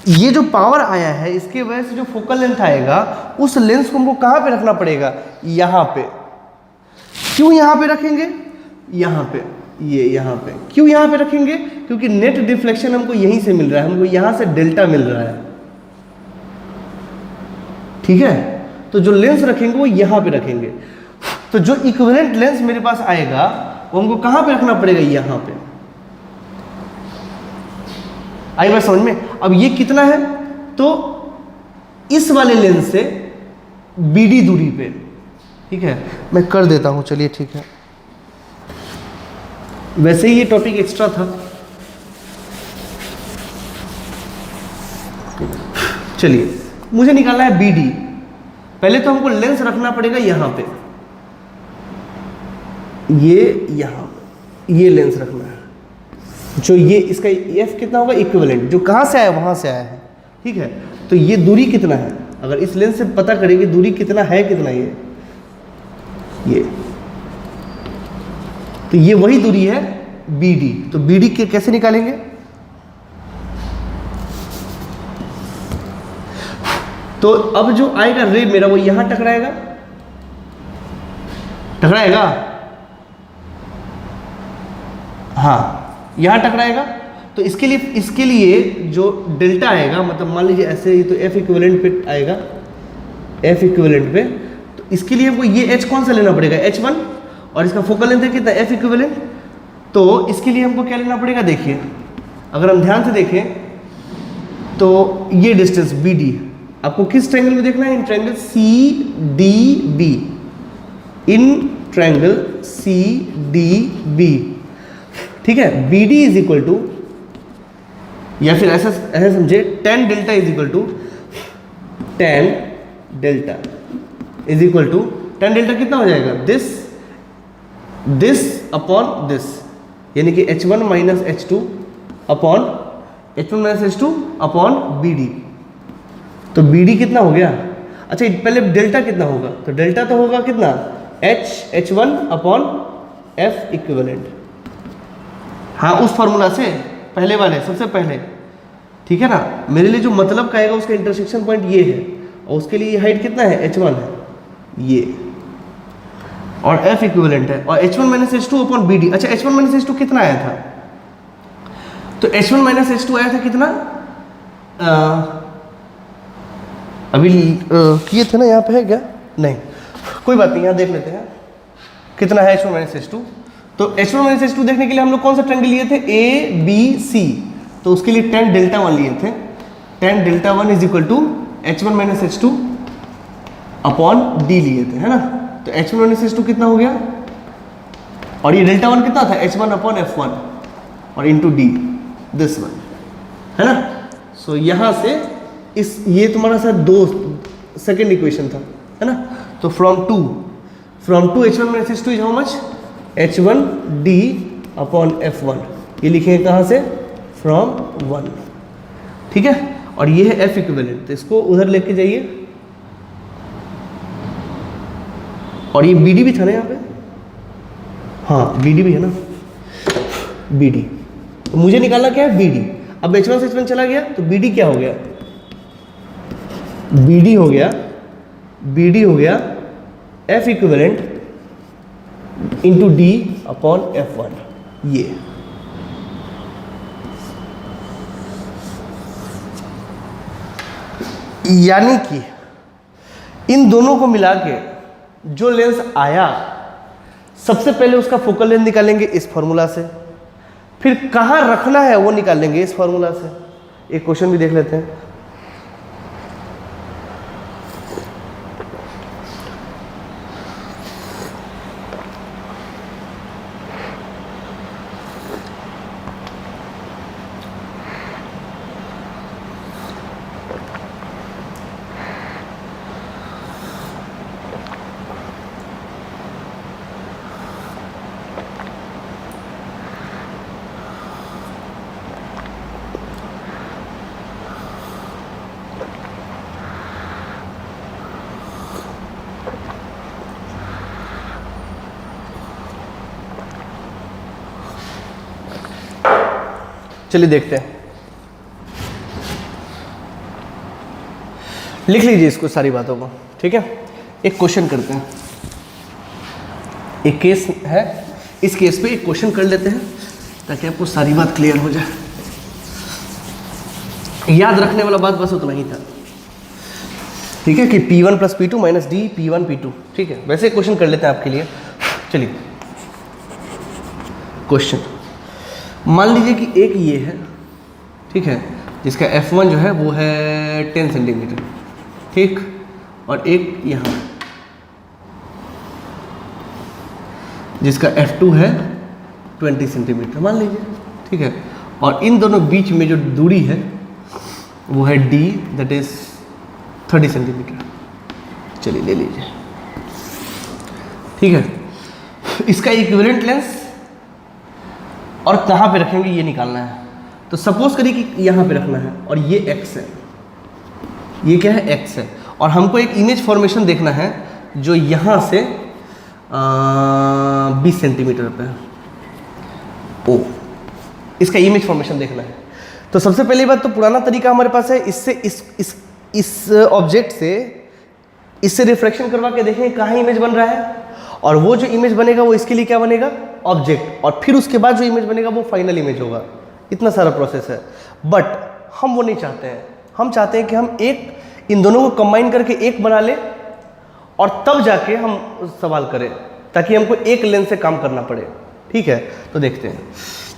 ये जो पावर आया है, इसके वजह से जो फोकल लेंथ आएगा, उस लेंस को हमको कहाँ पे रखना पड़ेगा, यहाँ पे। क्यों यहाँ पे रखेंगे, यहाँ पे, ये यहाँ पे क्यों यहाँ पे रखेंगे, क्योंकि नेट डिफ्लेक्शन हमको यहीं से मिल रहा है, हमको यहाँ से डेल्टा मिल रहा है, ठीक है। तो जो लेंस रखेंगे वो यहाँ पे रखेंगे, तो जो इक्विवेलेंट लेंस मेरे पास आएगा वो हमको कहाँ पे रखना पड़ेगा, यहाँ पे। आई बात समझ में। अब ये कितना है, तो इस वाले लेंस से BD दूरी पे, ठीक है, मैं कर देता हूँ, चलिए ठीक है। वैसे ही ये टॉपिक एक्स्ट्रा था, चलिए मुझे निकालना है BD। पहले तो हमको लेंस रखना पड़ेगा यहाँ पे, ये यहाँ, ये लेंस रखना है, जो ये इसका F कितना होगा, इक्विवेलेंट, जो कहाँ से आया वहाँ से आया है, ठीक है। तो ये दूरी कितना है, अगर इस लेंस से पता करेंगे दूरी कितना है, कितना ये, तो ये वही दूरी है BD। तो BD के कैसे निकालेंगे, तो अब जो आएगा रे मेरा, वो यहां टकराएगा, हाँ यहां टकराएगा। तो इसके लिए जो डेल्टा आएगा, मतलब मान लीजिए ऐसे ही, तो F इक्विवेलेंट पे आएगा, F इक्विवेलेंट पे, तो इसके लिए हमको ये H कौन सा लेना पड़ेगा, H1, और इसका फोकल लेंथ है कितना, F इक्विवेलेंट। तो इसके लिए हमको क्या लेना पड़ेगा, देखिए अगर हम ध्यान से देखें तो ये डिस्टेंस BD आपको किस ट्रायंगल में देखना है, in triangle CDB, in triangle CDB, ठीक है। BD इज इक्वल टू, या फिर ऐसा समझे, tan delta is equal to tan delta is equal to tan delta कितना हो जाएगा, दिस अपॉन दिस, यानी कि h1 minus h2 upon BD। तो BD कितना हो गया, अच्छा पहले डेल्टा कितना होगा, तो डेल्टा तो होगा कितना H1 अपॉन F इक्विवेलेंट। हाँ उस फॉर्मूला से पहले वाले सबसे पहले, ठीक है ना। मेरे लिए जो मतलब का आएगा उसका इंटरसेक्शन पॉइंट ये है, और उसके लिए हाइट कितना है H1 है ये, और F इक्विवेलेंट है, और H1 minus H2 upon BD। अच्छा H1 माइनस H2 कितना आया था, तो H1 माइनस H2 आया था कितना, अभी किए थे ना, यहाँ पे है क्या, नहीं कोई बात नहीं, यहाँ देख लेते हैं कितना है H1 माइनस H2। तो H1 माइनस H2 देखने के लिए हम लोग कौन सा ट्रायंगल लिए थे, ABC, तो उसके लिए tan डेल्टा 1 लिए थे। tan delta 1 is equal to H1 minus H2 upon D लिए थे, है ना। तो H1 माइनस H2 कितना हो गया, और ये डेल्टा 1 कितना था, H1 अपॉन F1 और इंटू D, दिस वन, है ना। सो यहाँ से ये तुम्हारा शायद सेकेंड इक्वेशन था, है ना। तो from two H1 minus H2 is how much, H1 D upon F1, ये लिखेंगे कहाँ से, फ्रॉम 1, ठीक है। और ये है F इक्विवेलेंट, तो इसको उधर लेके जाइए, और ये BD भी था ना यहाँ पे, हाँ BD भी है ना, BD, तो मुझे निकालना क्या है BD। अब H1 से H1 चला गया तो BD क्या हो गया, BD हो गया F equivalent into D upon F1, ये यानी कि इन दोनों को मिला के जो लेंस आया, सबसे पहले उसका फोकल लेंथ निकालेंगे इस फॉर्मूला से, फिर कहाँ रखना है वो निकालेंगे इस फॉर्मूला से। एक क्वेश्चन भी देख लेते हैं। चलिए देखते हैं, लिख लीजिए इसको सारी बातों को, ठीक है। एक क्वेश्चन करते हैं, एक केस है, इस केस पे एक क्वेश्चन कर लेते हैं ताकि आपको सारी बात क्लियर हो जाए। याद रखने वाला बात बस उतना ही था, ठीक है, कि P1 plus P2 minus D P1 P2, ठीक है। वैसे क्वेश्चन कर लेते हैं आपके लिए। चलिए क्वेश्चन, मान लीजिए कि एक ये है, ठीक है, जिसका F1 जो है वो है 10 सेंटीमीटर, ठीक, और एक यहाँ जिसका F2 है 20 सेंटीमीटर मान लीजिए, ठीक है। और इन दोनों बीच में जो दूरी है वो है D, दैट इज 30 सेंटीमीटर। चलिए ले लीजिए, ठीक है। इसका इक्विवेलेंट लेंस और कहाँ पे रखेंगे ये निकालना है। तो सपोज करिए कि यहाँ पे रखना है, और ये x है, ये क्या है x है, और हमको एक इमेज फॉर्मेशन देखना है जो यहाँ से 20 सेंटीमीटर पे है, ओ इसका इमेज फॉर्मेशन देखना है। तो सबसे पहली बात तो पुराना तरीका हमारे पास है, इससे इस ऑब्जेक्ट से इससे रिफ्लेक्शन करवा के देखें कहाँ इमेज बन रहा है, और वो जो इमेज बनेगा वो इसके लिए क्या बनेगा, ऑब्जेक्ट, और फिर उसके बाद जो इमेज बनेगा वो फाइनल इमेज होगा। इतना सारा प्रोसेस है, बट हम वो नहीं चाहते हैं। हम चाहते हैं कि हम एक इन दोनों को कंबाइन करके एक बना ले और तब जाके हम सवाल करें, ताकि हमको एक लेंस से काम करना पड़े, ठीक है। तो देखते हैं,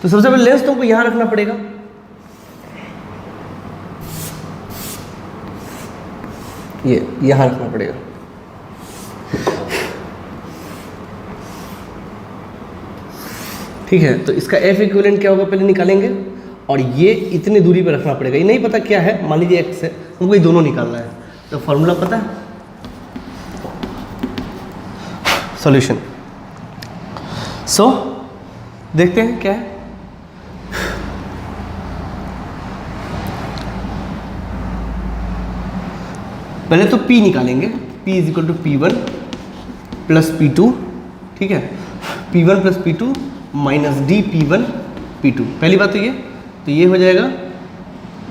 तो सबसे पहले लेंस तुमको यहाँ रखना पड़ेगा, ये यहाँ रखना पड़ेगा, ठीक है। तो इसका F इक्विवेलेंट क्या होगा पहले निकालेंगे, और ये इतनी दूरी पे रखना पड़ेगा। ये नहीं पता क्या है, मान लीजिए x है, हमको ये दोनों निकालना है। तो फॉर्मूला पता है, सॉल्यूशन। सो देखते हैं क्या है। पहले तो P निकालेंगे, P is equal to P1 plus P2, ठीक है, P1 plus P2 minus D P1 P2। पहली बात तो ये हो जाएगा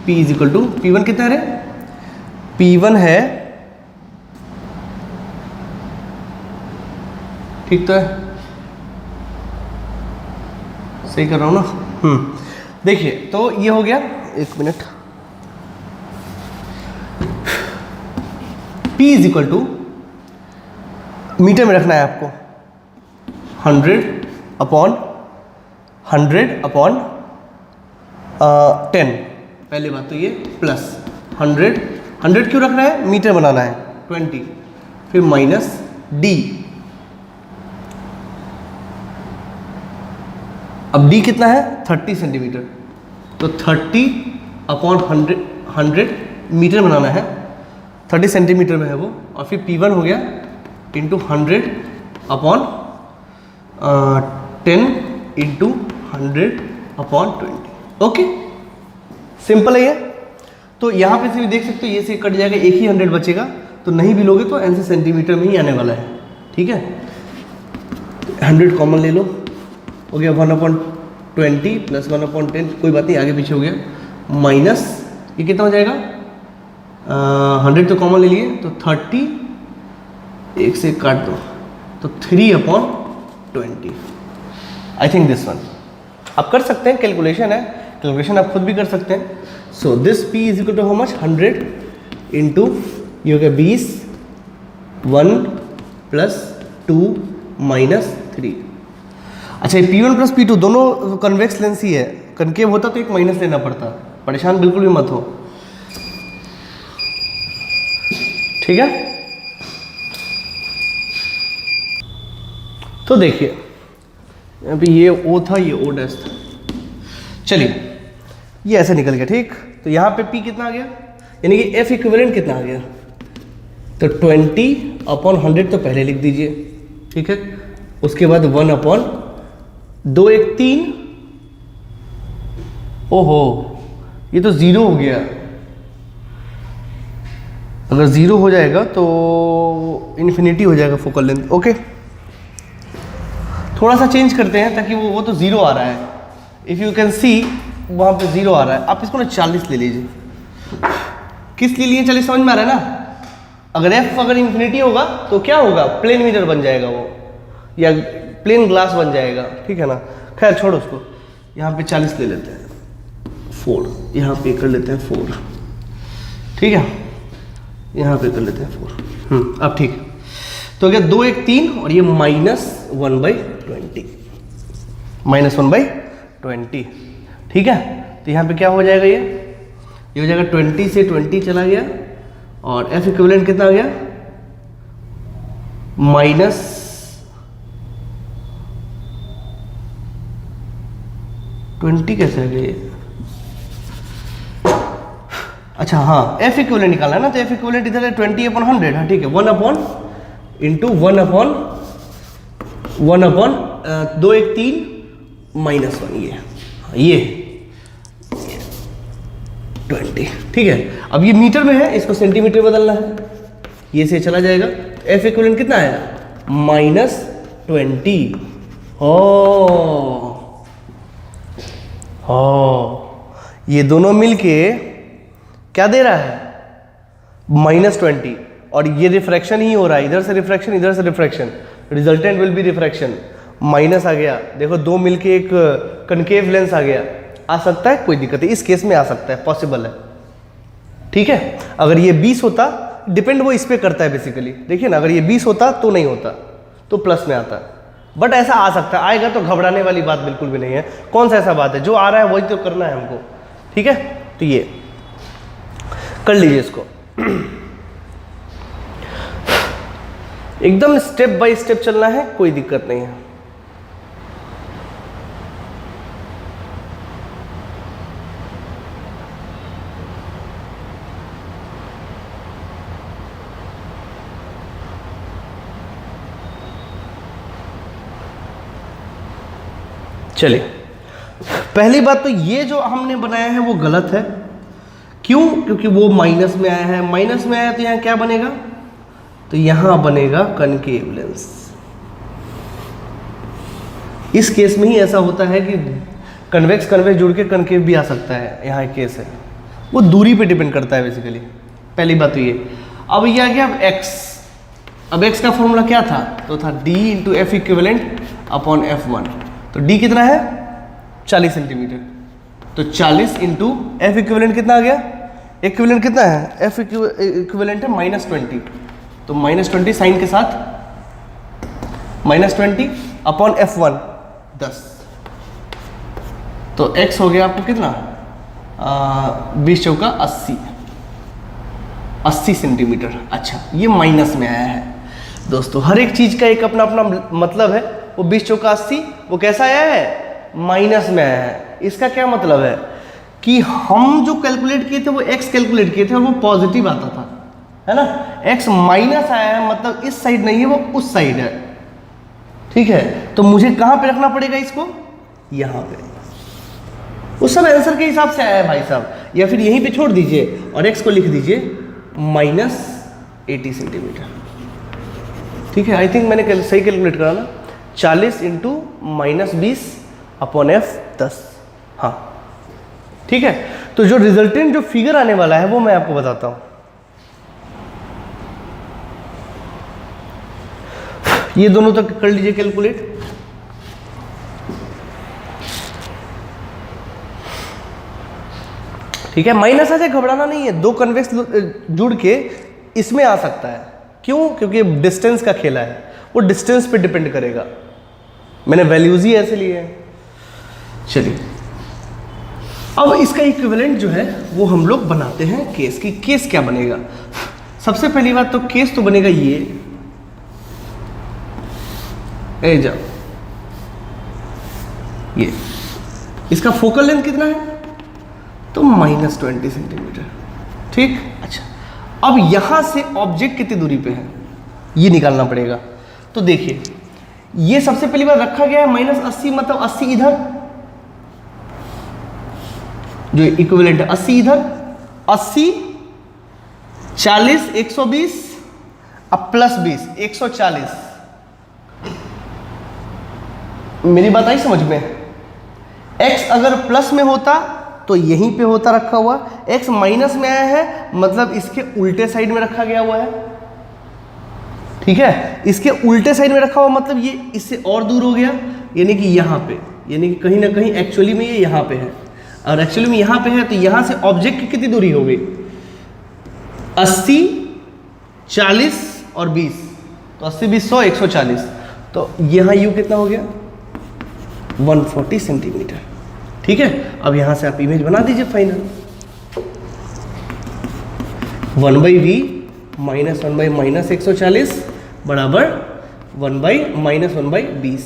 P is equal to P1 कितना है, P1 है, ठीक तो है, सही कर रहा हूँ ना। देखिए तो ये हो गया, एक minute, P is equal to metre में रखना है आपको, 100 अपॉन 10। पहली बात तो ये प्लस 100 क्यों रखना है, मीटर बनाना है, 20, फिर माइनस D। अब D कितना है, 30 सेंटीमीटर, तो 30 अपॉन 100 मीटर बनाना है, 30 सेंटीमीटर में है वो, और फिर P1 हो गया into 100 upon 10 into 100 upon 20। Okay, simple है ये। तो यहाँ पे से भी देख सकते हो, ये से कट जाएगा, एक ही 100 बचेगा, तो नहीं भी लोगे तो ऐसे सेंटीमीटर में ही आने वाला है, ठीक है। 100 कॉमन ले लो, हो गया 1/20 प्लस 1/10, कोई बात नहीं, आगे पीछे हो गया, माइनस ये कितना हो जाएगा, 100 तो कॉमन ले लिए, तो 30, एक से काट दो, तो 3/20। आई थिंक दिस वन आप कर सकते हैं, कैलकुलेशन है, कैलकुलेशन आप खुद भी कर सकते हैं। So this P is equal to how much, 100 into ये हो गया 20, 1 प्लस 2 माइनस 3। अच्छा, ये P1 प्लस P2 दोनों कन्वेक्स लेंस ही है, कनकेव होता तो एक माइनस लेना पड़ता, परेशान बिल्कुल भी मत हो, ठीक है। तो देखिए अभी ये O था, ये O डैश था, चलिए ये ऐसे निकल गया, ठीक। तो यहाँ पे P कितना आ गया, यानी कि F इक्विवेलेंट कितना आ गया, तो 20/100 तो पहले लिख दीजिए, ठीक है। उसके बाद 1/2 1 3, ओहो ये तो 0 हो गया, अगर 0 हो जाएगा तो इन्फिनिटी हो जाएगा फोकल लेंथ। ओके, थोड़ा सा चेंज करते हैं ताकि वो तो 0 आ रहा है, इफ़ यू कैन सी वहाँ पे 0 आ रहा है, आप इसको ना 40 ले लीजिए। किस लिए लिए 40 समझ में आ रहा है ना, अगर F अगर इन्फिनिटी होगा तो क्या होगा, प्लेन मिरर बन जाएगा वो, या प्लेन ग्लास बन जाएगा, ठीक है ना। खैर छोड़ो उसको, यहाँ पे 40 ले लेते हैं, 4 यहाँ पे कर लेते हैं 4, ठीक है, यहाँ पे कर लेते हैं 4। अब ठीक, तो क्या 2 1 3 और ये -1/20, -1/20, ठीक है। तो यहाँ पे क्या हो जाएगा, ये हो जाएगा 20 से 20 चला गया, और F इक्विवेलेंट कितना आ गया, -20 कैसे आ गया ये, अच्छा हाँ, F इक्विवेलेंट निकालना है ना, तो F इक्विवेलेंट इधर है 20/100, हाँ ठीक है, 1/1 इंटू 2 1 3 -1, ये 20, ठीक है। अब ये मीटर में है, इसको सेंटीमीटर बदलना है, ये से चला जाएगा, F इक्विवेलेंट कितना आया, -20। ये दोनों मिलके क्या दे रहा है, -20, और ये रिफ्रैक्शन ही हो रहा है, इधर से रिफ्रैक्शन, इधर से refraction, resultant will be refraction, minus आ गया, देखो 2 मिलके एक कनकेव लेंस आ गया, आ सकता है, कोई दिक्कत है, इस केस में आ सकता है, पॉसिबल है, ठीक है। अगर ये 20 होता, डिपेंड वो इस पे करता है बेसिकली, देखिए ना, अगर ये 20 होता तो नहीं होता, तो प्लस में आता, बट ऐसा आ सकता है, आएगा तो घबराने वाली बात बिल्कुल भी नहीं है। कौन सा ऐसा बात है, जो आ रहा है वही तो करना है हमको, ठीक है। तो ये कर लीजिए इसको एकदम स्टेप बाय स्टेप चलना है, कोई दिक्कत नहीं है। चलिए, पहली बात तो ये जो हमने बनाया है वो गलत है। क्यों? क्योंकि वो माइनस में आया है। माइनस में आया तो यहाँ क्या बनेगा? तो यहाँ बनेगा कनकेव लेंस। इस केस में ही ऐसा होता है कि कन्वेक्स कन्वेक्स जुड़ के कनकेव भी आ सकता है। यहाँ एक केस है, वो दूरी पे डिपेंड करता है बेसिकली। पहली बात तो ये। अब ये आ गया अब x। अब x का फॉर्मूला क्या था? तो था d into F equivalent upon F1। तो d कितना है? 40 सेंटीमीटर। तो 40 इंटू एफ इक्विवेलेंट कितना आ गया? इक्विवेलेंट कितना है? एफ इक्विवेलेंट है -20। तो -20 साइन के साथ -20 अपॉन F1 10। तो x हो गया आपको कितना? 20 चौका 80 सेंटीमीटर। अच्छा, ये माइनस में आया है दोस्तों। हर एक चीज का एक अपना अपना मतलब है। वो 20 चौका 80 वो कैसा आया है? माइनस में आया है। इसका क्या मतलब है कि हम जो कैलकुलेट किए थे वो x कैलकुलेट किए थे और वो पॉजिटिव आता था, है ना। x माइनस आया है मतलब इस साइड नहीं है, वो उस साइड है। ठीक है, तो मुझे कहां पे रखना पड़ेगा इसको? यहां पे। उस सब आंसर के हिसाब से आया है भाई साहब, या फिर यहीं पे छोड़ दीजिए और x को लिख दीजिए -80 सेंटीमीटर। ठीक है, आई थिंक मैंने सही कैलकुलेट करा ना। 40 इंटू -20 अपॉन F 10। हाँ ठीक है, तो जो रिजल्टेंट जो फिगर आने वाला है वो मैं आपको बताता हूं। ये दोनों तक कर लीजिए कैलकुलेट। ठीक है, माइनस आ जाए घबराना नहीं है। दो कन्वेक्स जुड़ के इसमें आ सकता है। क्यों? क्योंकि डिस्टेंस का खेला है, वो डिस्टेंस पे डिपेंड करेगा। मैंने वैल्यूज ही ऐसे लिए हैं। चलिए, अब इसका इक्विवेलेंट जो है वो हम लोग बनाते हैं केस की। केस क्या बनेगा? सबसे पहली बात तो केस तो बनेगा ये। जाओ, ये इसका फोकल लेंथ कितना है? तो -20 सेंटीमीटर। ठीक, अच्छा, अब यहां से ऑब्जेक्ट कितनी दूरी पे है ये निकालना पड़ेगा। तो देखिए, ये सबसे पहली बार रखा गया है -80, मतलब 80 इधर, जो इक्विवेलेंट है 80 इधर, 80 40 120 अब +20 140। मेरी बात आई समझ में? x अगर प्लस में होता तो यहीं पे होता रखा हुआ, x माइनस में आया है मतलब इसके उल्टे साइड में रखा गया हुआ है। ठीक है, इसके उल्टे साइड में रखा हुआ मतलब ये इससे और दूर हो गया, यानी कि यहाँ पे, यानी कि कहीं ना कहीं एक्चुअली में ये यहाँ पे है, और एक्चुअली में यहाँ पे है। तो यहाँ से ऑब्जेक्ट की कितनी दूरी हो गई? 80 40 और 20, तो 80 20 100 140। तो यहाँ u कितना हो गया? 140 सेंटीमीटर। ठीक है, अब यहां से आप इमेज बना दीजिए फाइनल। 1/v -1/- 140 बराबर 1/-1/20।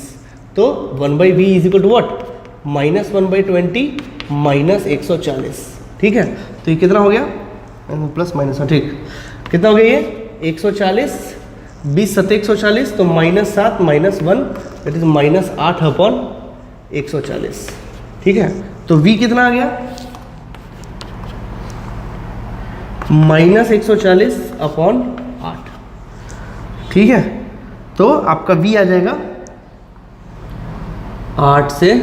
तो 1/v is equal to what? -1/20 -140। ठीक है, तो ये कितना हो गया? प्लस माइनस, ठीक, कितना हो गया ये? 140, 20 7 140, तो -7 -1 दैट इज -8 अपॉन 140। ठीक है, तो v कितना आ गया? -140 अपॉन 8। ठीक है, तो आपका v आ जाएगा 8 से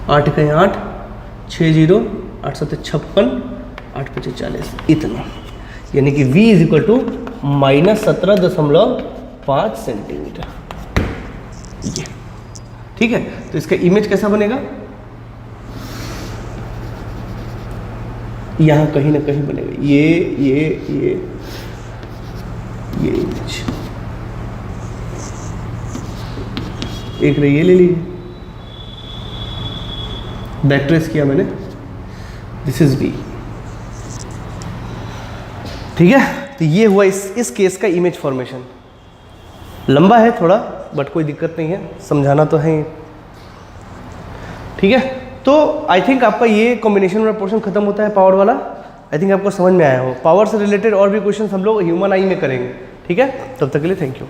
8 का 8 6 0 8 7 56 8 5 40, इतना। यानी कि v is equal to -17.5 centimetre. ये ठीक है, तो इसका इमेज कैसा बनेगा? यहां कहीं ना कहीं बनेगा ये इमेज। एक रही ये ले लीजिए, बैक ट्रेस किया मैंने, दिस इज बी। ठीक है, तो ये हुआ इस केस का इमेज फॉर्मेशन। लंबा है थोड़ा, बट कोई दिक्कत नहीं है, समझाना तो है। ठीक है, तो आई थिंक आपका ये कॉम्बिनेशन वाला पोर्शन खत्म होता है, पावर वाला। आई थिंक आपको समझ में आया हो। पावर से रिलेटेड और भी क्वेश्चन हम लोग ह्यूमन आई में करेंगे। ठीक है, तब तक के लिए थैंक यू।